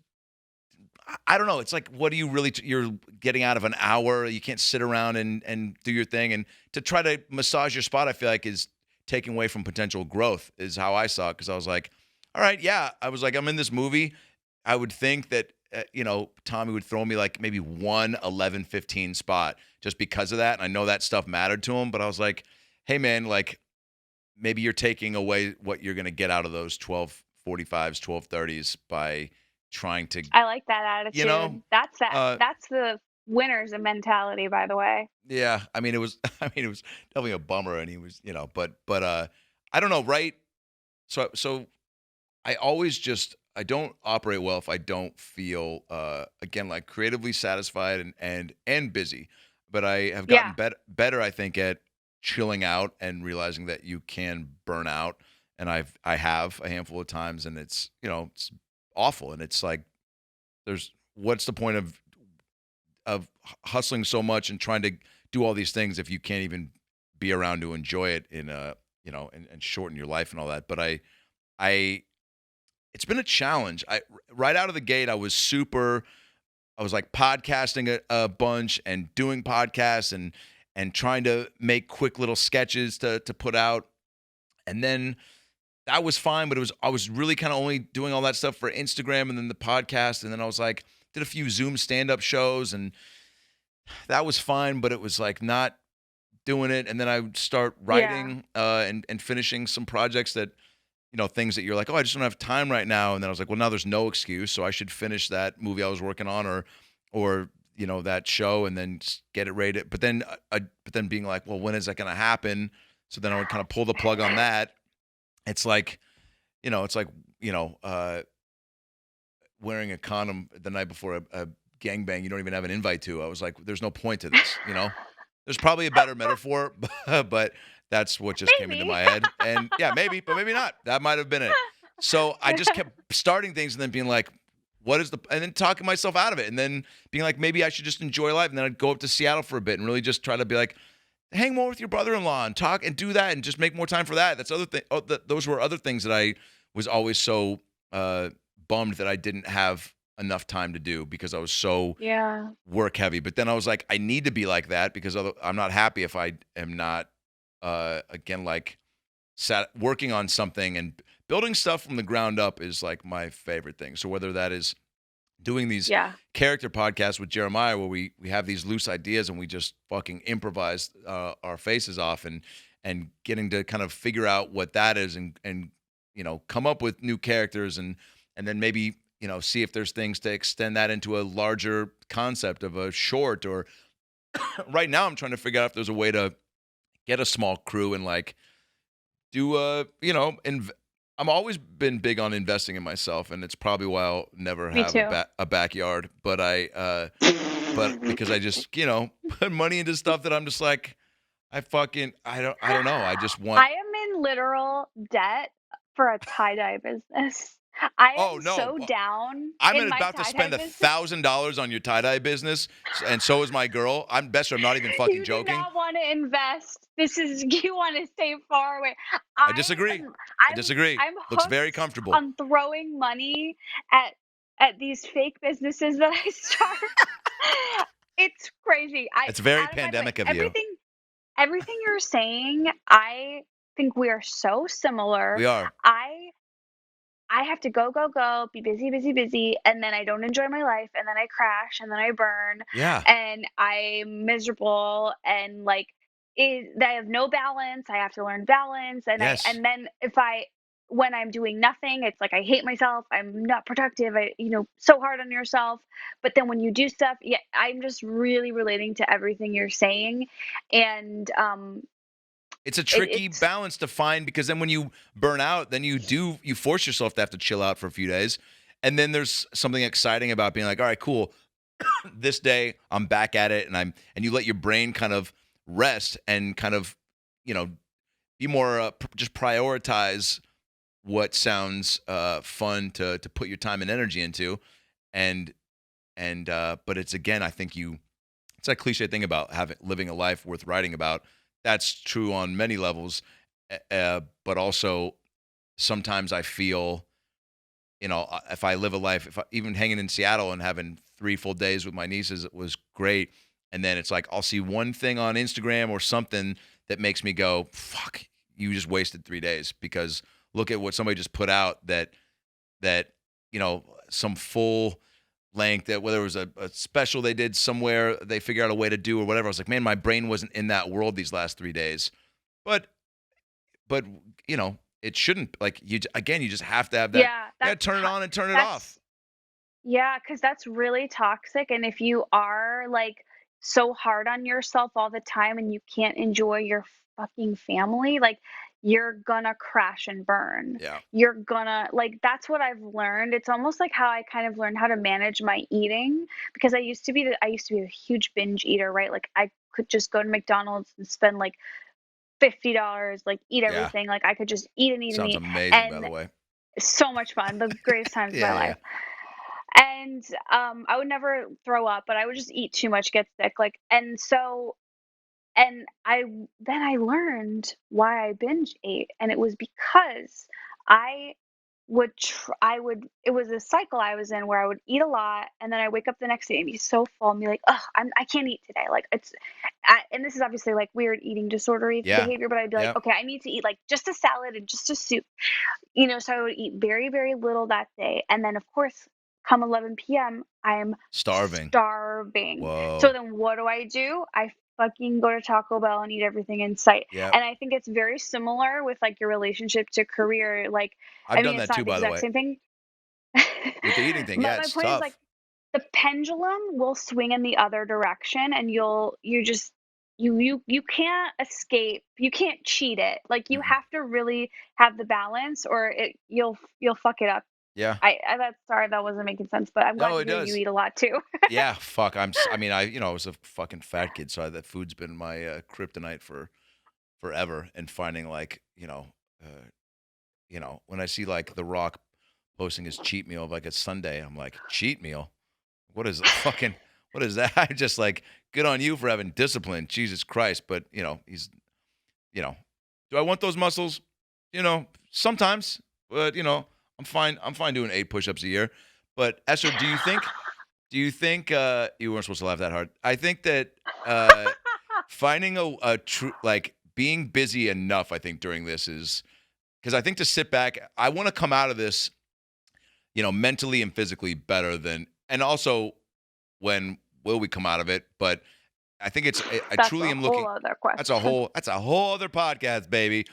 I don't know. It's like, what do you really, you're getting out of an hour. You can't sit around and do your thing. And to try to massage your spot, I feel like is taking away from potential growth is how I saw it. Cause I was like, all right, yeah. I was like, I'm in this movie. I would think that, Tommy would throw me like maybe 11-15 spot just because of that. And I know that stuff mattered to him, but I was like, hey man, like maybe you're taking away what you're going to get out of those 12:45s, 12:30s by trying to. I like that attitude. That's the winner's mentality, by the way. Yeah. I mean, it was definitely a bummer, and he was, but I don't know. Right. So I always I don't operate well if I don't feel, again, like creatively satisfied and busy. But I have gotten better, I think, at chilling out and realizing that you can burn out. And I have a handful of times, and it's, it's awful. And it's like, what's the point of hustling so much and trying to do all these things if you can't even be around to enjoy it and shorten your life and all that. But it's been a challenge. Right out of the gate, I was like podcasting a bunch and doing podcasts and trying to make quick little sketches to put out. And then that was fine, but I was really kind of only doing all that stuff for Instagram and then the podcast, and then I was like did a few Zoom stand-up shows, and that was fine, but it was like not doing it. And then I would start writing and finishing some projects that, things that you're like, oh, I just don't have time right now. And then I was like, well, now there's no excuse, so I should finish that movie I was working on, or that show, and then get it rated. But then being like, well, when is that going to happen? So then I would kind of pull the plug on that. It's like, wearing a condom the night before a gangbang you don't even have an invite to. I was like, there's no point to this, There's probably a better metaphor, but that's what just came into my head. And yeah, maybe, but maybe not. That might have been it. So I just kept starting things and then being like, and then talking myself out of it, and then being like, maybe I should just enjoy life. And then I'd go up to Seattle for a bit and really just try to be like, hang more with your brother-in-law and talk and do that and just make more time for that. That's other thing. Those were other things that I was always so bummed that I didn't have enough time to do because I was so work heavy. But then I was like, I need to be like that because I'm not happy if I am not again like working on something, and building stuff from the ground up is like my favorite thing. So whether that is doing these character podcasts with Jeremiah where we have these loose ideas and we just fucking improvise our faces off, and getting to kind of figure out what that is, and come up with new characters, and then maybe see if there's things to extend that into a larger concept of a short, or right now I'm trying to figure out if there's a way to get a small crew and like do I'm always been big on investing in myself, and it's probably why I'll never have a backyard, but but because I just, put money into stuff that I'm just like, I don't know. I just want. I am in literal debt for a tie-dye business. I am so down. I'm about to spend $1,000 on your tie-dye business, and so is my girl. I'm not even fucking joking. You do not want to invest. You want to stay far away. I disagree. I disagree. I'm looks very comfortable. On throwing money at these fake businesses that I start. It's crazy. It's very pandemic of you. Everything you're saying, I think we are so similar. We are. I have to go, be busy, and then I don't enjoy my life, and then I crash, and then I burn. Yeah. And I'm miserable, and like I have no balance. I have to learn balance, and and then when I'm doing nothing, it's like I hate myself. I'm not productive. So hard on yourself. But then when you do stuff, I'm just really relating to everything you're saying, and it's a tricky balance to find, because then when you burn out, then you force yourself to have to chill out for a few days. And then there's something exciting about being like, all right, cool. This day I'm back at it, and you let your brain kind of rest and kind of, be more just prioritize what sounds fun to put your time and energy into. But it's, again, I think it's that cliche thing about living a life worth writing about. That's true on many levels, but also sometimes I feel, if I live a life, even hanging in Seattle and having 3 full days with my nieces, it was great. And then it's like I'll see one thing on Instagram or something that makes me go, fuck, you just wasted 3 days, because look at what somebody just put out that some full length, that whether it was a special they did somewhere, they figure out a way to do or whatever. I was like, man, my brain wasn't in that world these last 3 days. But it shouldn't, like, you just have to have that. Turn it on and turn it off. Yeah, because that's really toxic. And if you are like so hard on yourself all the time and you can't enjoy your fucking family, like, you're gonna crash and burn. Yeah. You're gonna, like, that's what I've learned. It's almost like how I kind of learned how to manage my eating, because I used to be a huge binge eater, right? Like, I could just go to McDonald's and spend like $50, like, eat everything. Like, I could just eat and eat. Sounds and eat. amazing, by the way. So much fun. The greatest times of my life. And I would never throw up, but I would just eat too much, get sick. Like, and I learned why I binge ate, and it was because I it was a cycle I was in where I would eat a lot and then I wake up the next day and be so full and be like, oh, I can't eat today. Like and this is obviously like weird eating disordery behavior, but I'd be like, okay, I need to eat like just a salad and just a soup, so I would eat very, very little that day. And then of course, come 11 p.m., I'm starving. Whoa. So then what do? I fucking go to Taco Bell and eat everything in sight. Yeah. And I think it's very similar with like your relationship to career. Like, I've done that too, by the way. Same thing. With the eating thing, my it's point tough. is like the pendulum will swing in the other direction, and you can't escape. You can't cheat it. Like you have to really have the balance, or you'll fuck it up. Yeah. Sorry, that wasn't making sense, but I'm glad to hear you eat a lot too. Yeah, fuck. I was a fucking fat kid, so that food's been my kryptonite for forever. And finding like, when I see like The Rock posting his cheat meal like it's Sunday, I'm like, cheat meal? What is that? I'm just like, good on you for having discipline, Jesus Christ. But he's, do I want those muscles? Sometimes, but I'm fine doing 8 push-ups a year. But Esther, do you think you weren't supposed to laugh that hard? I think that finding a true, like being busy enough, I think during this is, because I think to sit back, I want to come out of this, mentally and physically better than, and also when will we come out of it? But I think I truly am looking. That's a whole other podcast, baby.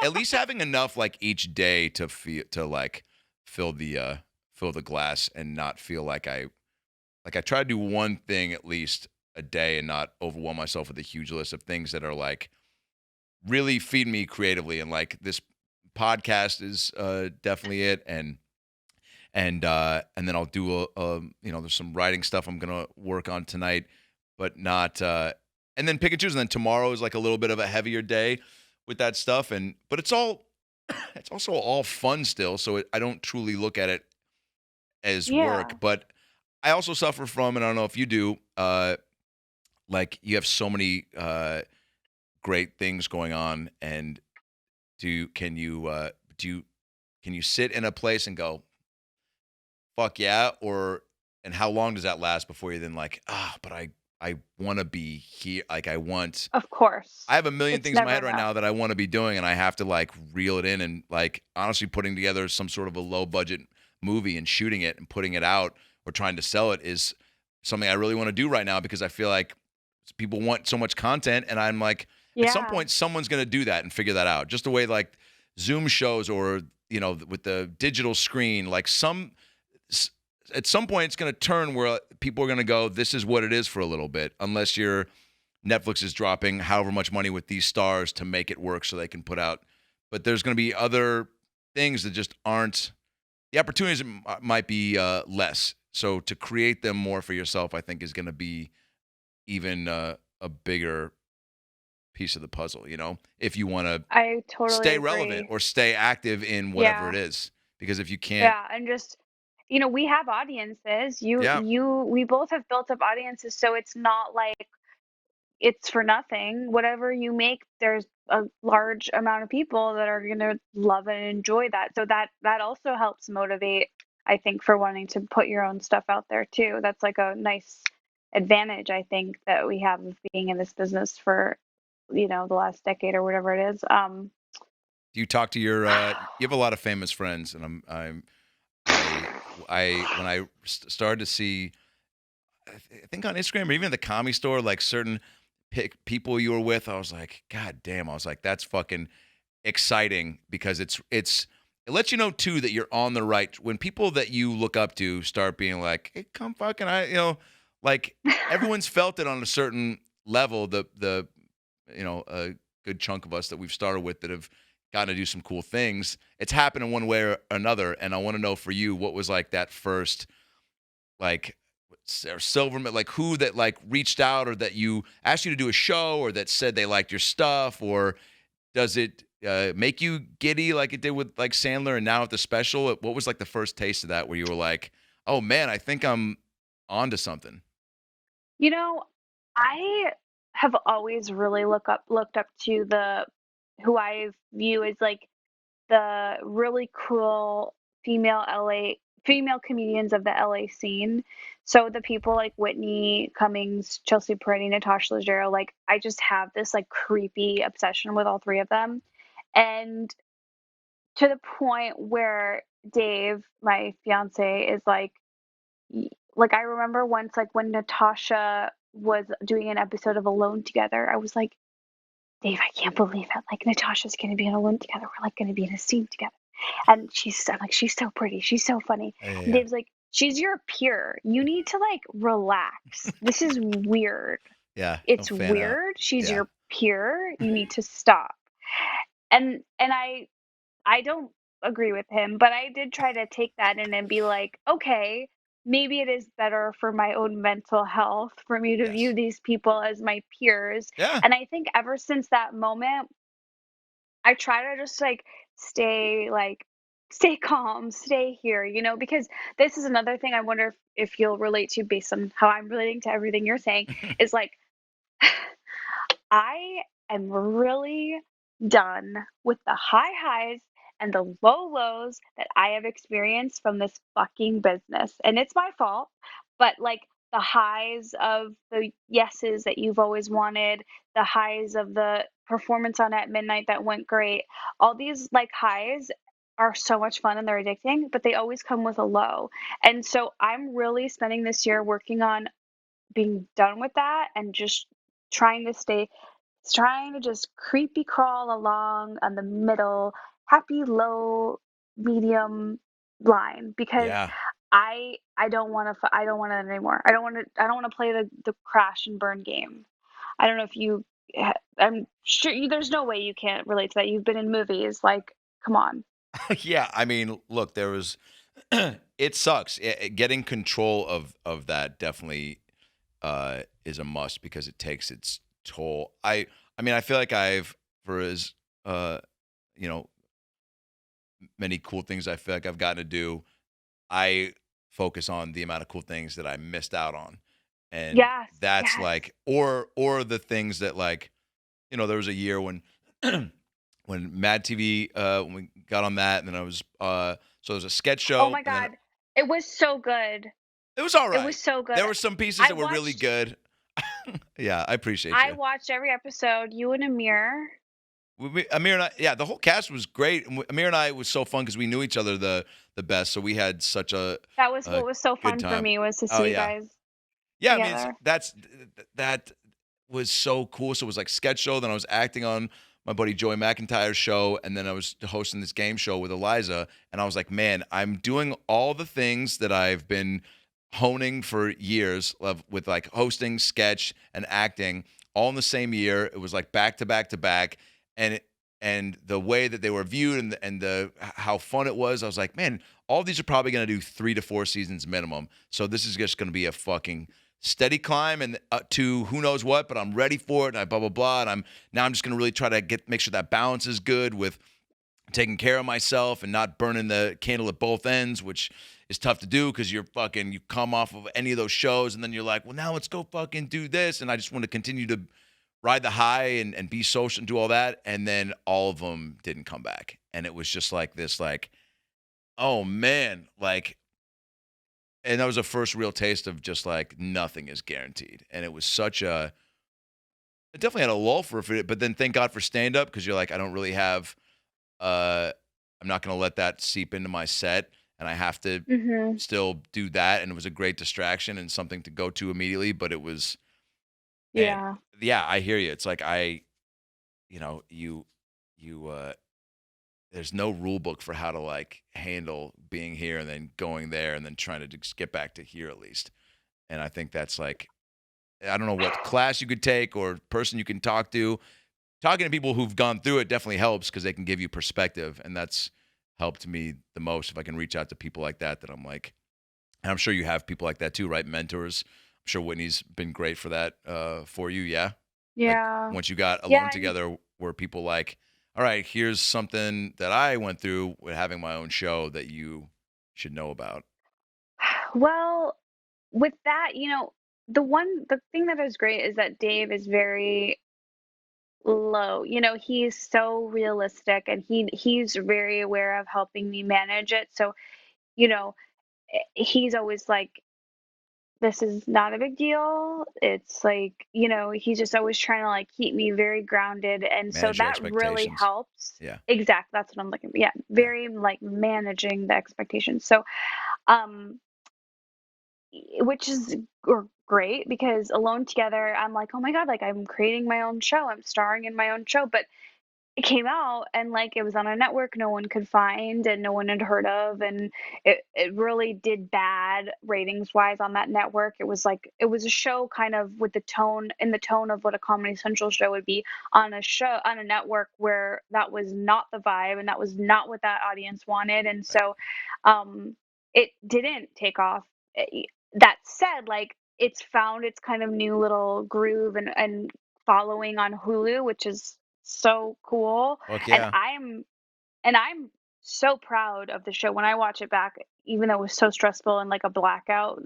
At least having enough like each day to fill the glass and not feel like I try to do one thing at least a day and not overwhelm myself with a huge list of things that are like really feed me creatively. And like this podcast is definitely it. And then I'll do there's some writing stuff I'm gonna work on tonight, but not and then pick and choose. And then tomorrow is like a little bit of a heavier day with that stuff. But it's also all fun still. So I don't truly look at it as work, but I also suffer from, and I don't know if you do, like you have so many great things going on, and can you sit in a place and go, fuck yeah, and how long does that last before you're then like, but I want to be here, like of course, I have a million things in my head right now that I want to be doing, and I have to like reel it in, and like honestly putting together some sort of a low budget movie and shooting it and putting it out or trying to sell it is something I really want to do right now, because I feel like people want so much content, and I'm like, at some point someone's going to do that and figure that out. Just the way like Zoom shows or with the digital screen, like at some point it's going to turn where people are going to go, this is what it is for a little bit, unless Netflix is dropping however much money with these stars to make it work so they can put out. But there's going to be other things that just aren't, the opportunities might be less. So to create them more for yourself, I think is going to be even a bigger piece of the puzzle, if you want to stay relevant or stay active in whatever it is. Because if you can't. Yeah, and just, we have audiences. We both have built up audiences, so it's not like it's for nothing. Whatever you make, there's a large amount of people that are going to love and enjoy that. So that also helps motivate, I think, for wanting to put your own stuff out there too. That's like a nice advantage, I think, that we have of being in this business for, the last decade or whatever it is. Do you talk to your, you have a lot of famous friends, and when I started to see, I think on Instagram or even at the Comedy Store, like certain people you were with, I was like, God damn! I was like, that's fucking exciting, because it lets you know too that you're on the right. When people that you look up to start being like, hey, come fucking, like everyone's felt it on a certain level. A good chunk of us that we've started with that have gotten to do some cool things. It's happened in one way or another, and I want to know for you, what was like that first, like, Silverman, like who that like reached out, or that you asked you to do a show, or that said they liked your stuff, or does it make you giddy like it did with like Sandler and now with the special? What was like the first taste of that where you were like, oh man, I think I'm onto something? I have always really looked up to who I view as like the really cool female comedians of the LA scene. So the people like Whitney Cummings, Chelsea Peretti, Natasha Leggero, like I just have this like creepy obsession with all three of them. And to the point where Dave, my fiance, is like I remember once like when Natasha was doing an episode of Alone Together, I was like, Dave, I can't believe it. Like Natasha's gonna be in Alone Together. We're like gonna be in a scene together. And I'm like, she's so pretty. She's so funny. Yeah. And Dave's like, she's your peer. You need to like relax. This is weird. Yeah. It's weird. She's your peer. You need to stop. And I don't agree with him, but I did try to take that in and be like, okay, maybe it is better for my own mental health for me to view these people as my peers. Yeah. And I think ever since that moment, I try to just like stay calm, stay here, because this is another thing I wonder if you'll relate to based on how I'm relating to everything you're saying is like, I am really done with the high highs and the low lows that I have experienced from this fucking business. And it's my fault, but like the highs of the yeses that you've always wanted, the highs of the performance on At Midnight that went great, all these like highs are so much fun and they're addicting, but they always come with a low. And so I'm really spending this year working on being done with that and just trying to just creepy crawl along on the middle, happy low medium line because I don't want to I don't want it anymore. I don't want to play the crash and burn game. I don't know if you I'm sure there's no way you can't relate to that. You've been in movies, like come on. Yeah, I mean, look, there was it sucks. Getting control of that definitely is a must because it takes its toll. I mean, I feel like for as many cool things I feel like I've gotten to do, I focus on the amount of cool things that I missed out on. And that's like or the things that like, there was a year when when Mad TV when we got on that, and then I was so it was a sketch show. Oh my God. It was so good. It was all right. It was so good. There were some pieces that were really good. Yeah, I appreciate you. I watched every episode. You and Amir. Amir and I, the whole cast was great. Amir and I, it was so fun because we knew each other the best, so we had such a that was what was so fun for me was to see you guys. Yeah, together. I mean that was so cool. So it was like sketch show. Then I was acting on my buddy Joey McIntyre's show, and then I was hosting this game show with Eliza. And I was like, man, I'm doing all the things that I've been honing for years with like hosting, sketch, and acting all in the same year. It was like back to back to back. And the way that they were viewed and the how fun it was, I was like, man, all these are probably going to do 3 to 4 seasons minimum. So this is just going to be a fucking steady climb and to who knows what, but I'm ready for it. And I blah blah blah. And I'm just going to really try to make sure that balance is good with taking care of myself and not burning the candle at both ends, which is tough to do because you come off of any of those shows and then you're like, well, now let's go fucking do this. And I just want to continue to ride the high and be social and do all that. And then all of them didn't come back. And it was just like this, like, oh man, like, and that was the first real taste of just like nothing is guaranteed. And it was it definitely had a lull for it, but then thank God for stand up because you're like, I don't really have, I'm not going to let that seep into my set. And I have to still do that. And it was a great distraction and something to go to immediately, but it was, yeah. I hear you. It's like there's no rule book for how to like handle being here and then going there and then trying to just get back to here at least. And I think that's like, I don't know what class you could take or person you can talk to. Talking to people who've gone through it definitely helps because they can give you perspective. And that's helped me the most if I can reach out to people like that I'm like, and I'm sure you have people like that too, right? Mentors. I'm sure Whitney's been great for that for you, yeah? Yeah. Like once you got Alone Together, were people like, all right, here's something that I went through with having my own show that you should know about? Well, with that, the thing that is great is that Dave is very low. You know, he's so realistic, and he's very aware of helping me manage it. So, you know, he's always like, this is not a big deal. It's like, you know, he's just always trying to like keep me very grounded. And so Manage your that really expectations. helps. Yeah. Exactly. That's what I'm looking for. Yeah. Very like managing the expectations. So, um, which is great because alone together, I'm like, oh my God, like I'm creating my own show. I'm starring in my own show. But it came out and like it was on a network no one could find and no one had heard of, and it really did bad ratings wise on that network. It was like it was a show kind of with the tone of what a Comedy Central show would be on a network where that was not the vibe and that was not what that audience wanted. And so it didn't take off. That said, like it's found its kind of new little groove and following on Hulu, which is so cool. Fuck And yeah. I'm so proud of the show. When I watch it back, even though it was so stressful and like a blackout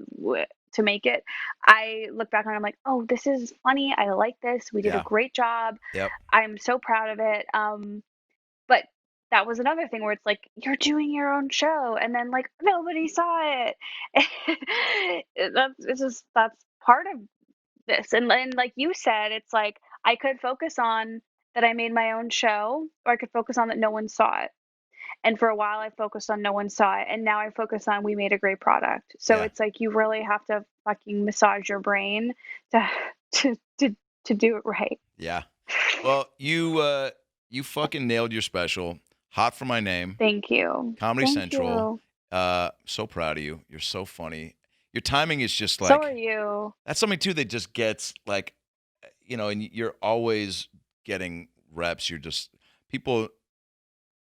to make it, I look back and I'm like, oh, this is funny. I like this. We did a Yeah. great job. Yep. I'm so proud of it. But that was another thing where it's like you're doing your own show and then like nobody saw it. That's part of this. And like you said, it's like I could focus on that I made my own show, or I could focus on that no one saw it. And for a while I focused on no one saw it, and now I focus on we made a great product. So Yeah. it's like you really have to fucking massage your brain to to to, to do it right. Yeah. Well, you fucking nailed your special. Hot for My Name. Thank you. Comedy Thank Central. You. So proud of you. You're so funny. Your timing is just like. So are you. That's something too that just gets like, you know, and you're always getting reps. You're just people.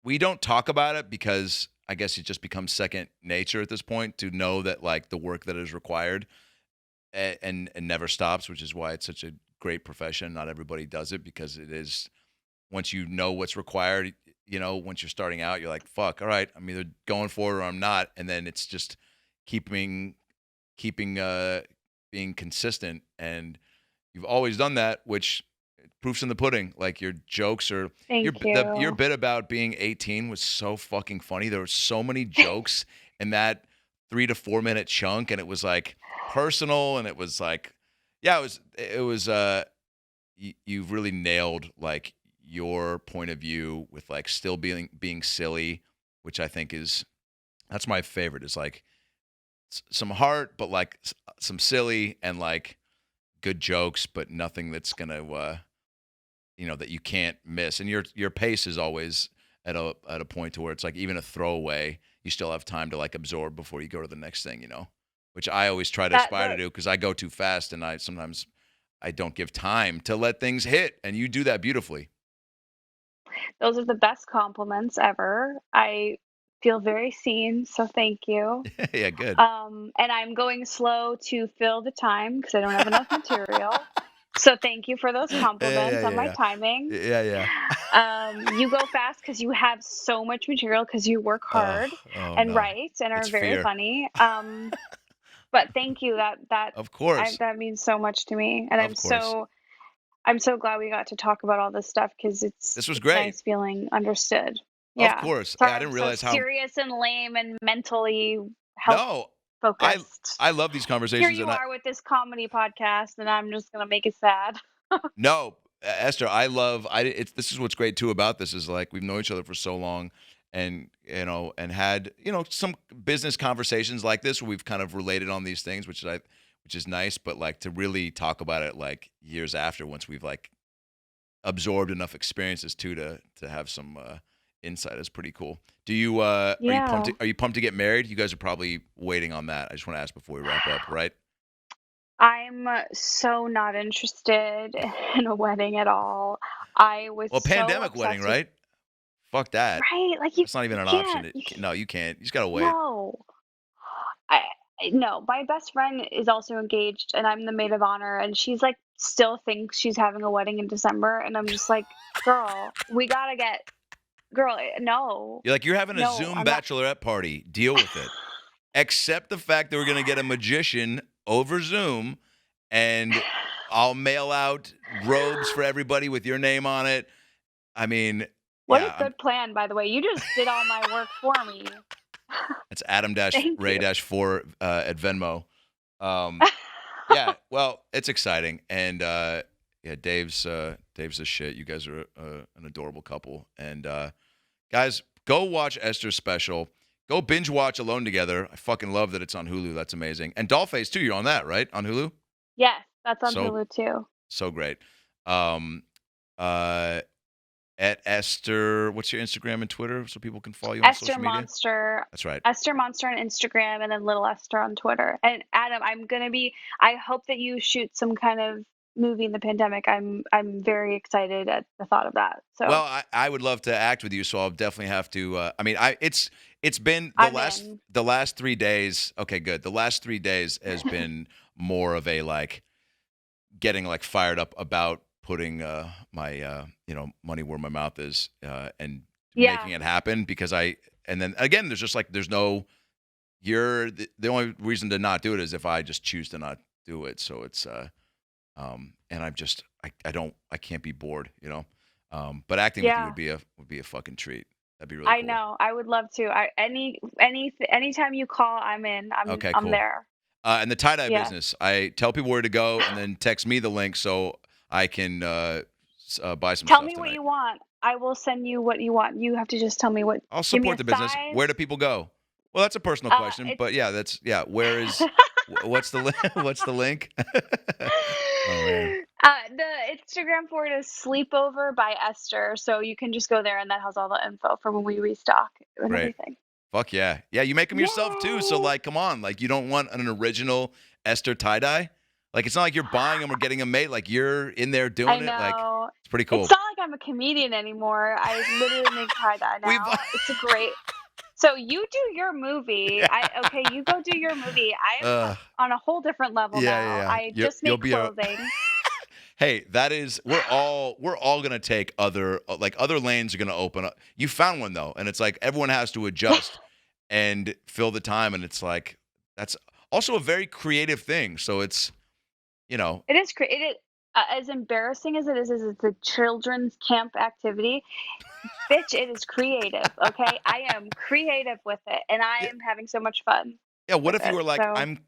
We don't talk about it because I guess it just becomes second nature at this point to know that like the work that is required and never stops, which is why it's such a great profession. Not everybody does it because it is. Once you know what's required, you know, once you're starting out, you're like, fuck, all right, I'm either going for it or I'm not. And then it's just keeping being consistent. And you've always done that, which proof's in the pudding. Like your jokes are, your bit about being 18 was so fucking funny. There were so many jokes in that 3 to 4 minute chunk. And it was like personal. And it was like, yeah, you've really nailed like your point of view with like still being silly, which I think that's my favorite, is like some heart, but like some silly and like good jokes, but nothing that's gonna that you can't miss. And your pace is always at a point to where it's like even a throwaway, you still have time to like absorb before you go to the next thing, which I always try to aspire to do because I go too fast and sometimes I don't give time to let things hit, and you do that beautifully. Those are the best compliments ever. I feel very seen, so thank you. Yeah, good. And I'm going slow to fill the time because I don't have enough material. So thank you for those compliments on my timing. Yeah. You go fast because you have so much material because you work hard and write and are very funny. But thank you. That of course that means so much to me, and I'm so glad we got to talk about all this stuff because this was great. Nice feeling understood. Yeah. Of course. Sorry, I didn't realize how serious and lame and mentally focused. I love these conversations. Here you are with this comedy podcast, and I'm just gonna make it sad. No, Esther, this is what's great too about this is like we've known each other for so long, and and had some business conversations like this where we've kind of related on these things, which is nice. But like to really talk about it like years after, once we've like absorbed enough experiences too to have some insight, is pretty cool. Do you are you pumped to get married? You guys are probably waiting on that. I just want to ask before we wrap up, right? I'm so not interested in a wedding at all. I was pandemic wedding, right? Fuck that. Right, like it's not even an option. No, you can't. You just gotta wait. No, my best friend is also engaged, and I'm the maid of honor, and she's like still thinks she's having a wedding in December, and I'm just like, girl, we gotta get. Girl, no. You're like, you're having a Zoom bachelorette party. Deal with it. Accept the fact that we're going to get a magician over Zoom and I'll mail out robes for everybody with your name on it. I mean, what a good plan, by the way. You just did all my work for me. It's Adam-Ray-4 at Venmo. Yeah, well, it's exciting, and Dave's the shit. You guys are an adorable couple, and guys, go watch Esther's special. Go binge watch Alone Together. I fucking love that it's on Hulu. That's amazing. And Dollface too. You're on that, right? On Hulu? Yes, that's on Hulu too. So great. At Esther, what's your Instagram and Twitter so people can follow you on social media? Esther Monster. That's right. Esther Monster on Instagram, and then Little Esther on Twitter. And Adam, I hope that you shoot some kind of movie in the pandemic. I'm very excited at the thought of that. So well, I would love to act with you, so I'll definitely have to. It's been the last 3 days. Okay, good. The last 3 days has been more of a like getting like fired up about putting my money where my mouth is and making it happen because and then again there's no the only reason to not do it is if I just choose to not do it. So it's and I can't be bored, but acting with you would be a fucking treat. That'd be really cool. I know. I would love to. Anytime you call, I'm in. I'm cool. there. And the tie-dye business, I tell people where to go and then text me the link so I can buy some stuff. Tell me what you want. I will send you what you want. You have to just tell me what. I'll support the business. Where do people go? Well, that's a personal question, but where is what's the link? Oh man. The Instagram for it is Sleepover by Esther, so you can just go there and that has all the info for when we restock and everything. Fuck yeah. Yeah, you make them yourself too, so like come on, like you don't want an original Esther tie-dye? Like it's not like you're buying them or getting them made, like you're in there doing it. Like it's pretty cool. It's not like I'm a comedian anymore. I literally make tie-dye now. It's a great. So you do your movie. You go do your movie. I'm on a whole different level now. Yeah. I just make clothing. Hey, we're all gonna take other lanes are gonna open up. You found one though, and it's like everyone has to adjust and fill the time, and it's like that's also a very creative thing. So it's it is creative. As embarrassing as it is it's a children's camp activity. Bitch, it is creative. Okay, I am creative with it, and I am having so much fun. Yeah, what if you were like,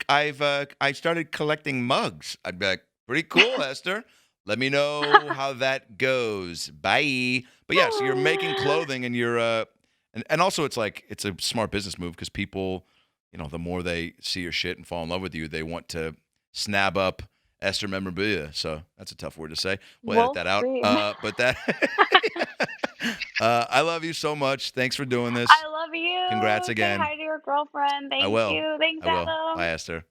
I started collecting mugs? I'd be like, pretty cool, Esther. Let me know how that goes. Bye. But yeah, so you're making clothing, and you're and also it's like it's a smart business move because people, the more they see your shit and fall in love with you, they want to snab up Esther memorabilia. So that's a tough word to say. We'll edit that out. But that. I love you so much. Thanks for doing this. I love you. Congrats again. Say hi to your girlfriend. Thank you. Thanks, Adam. Bye, Esther.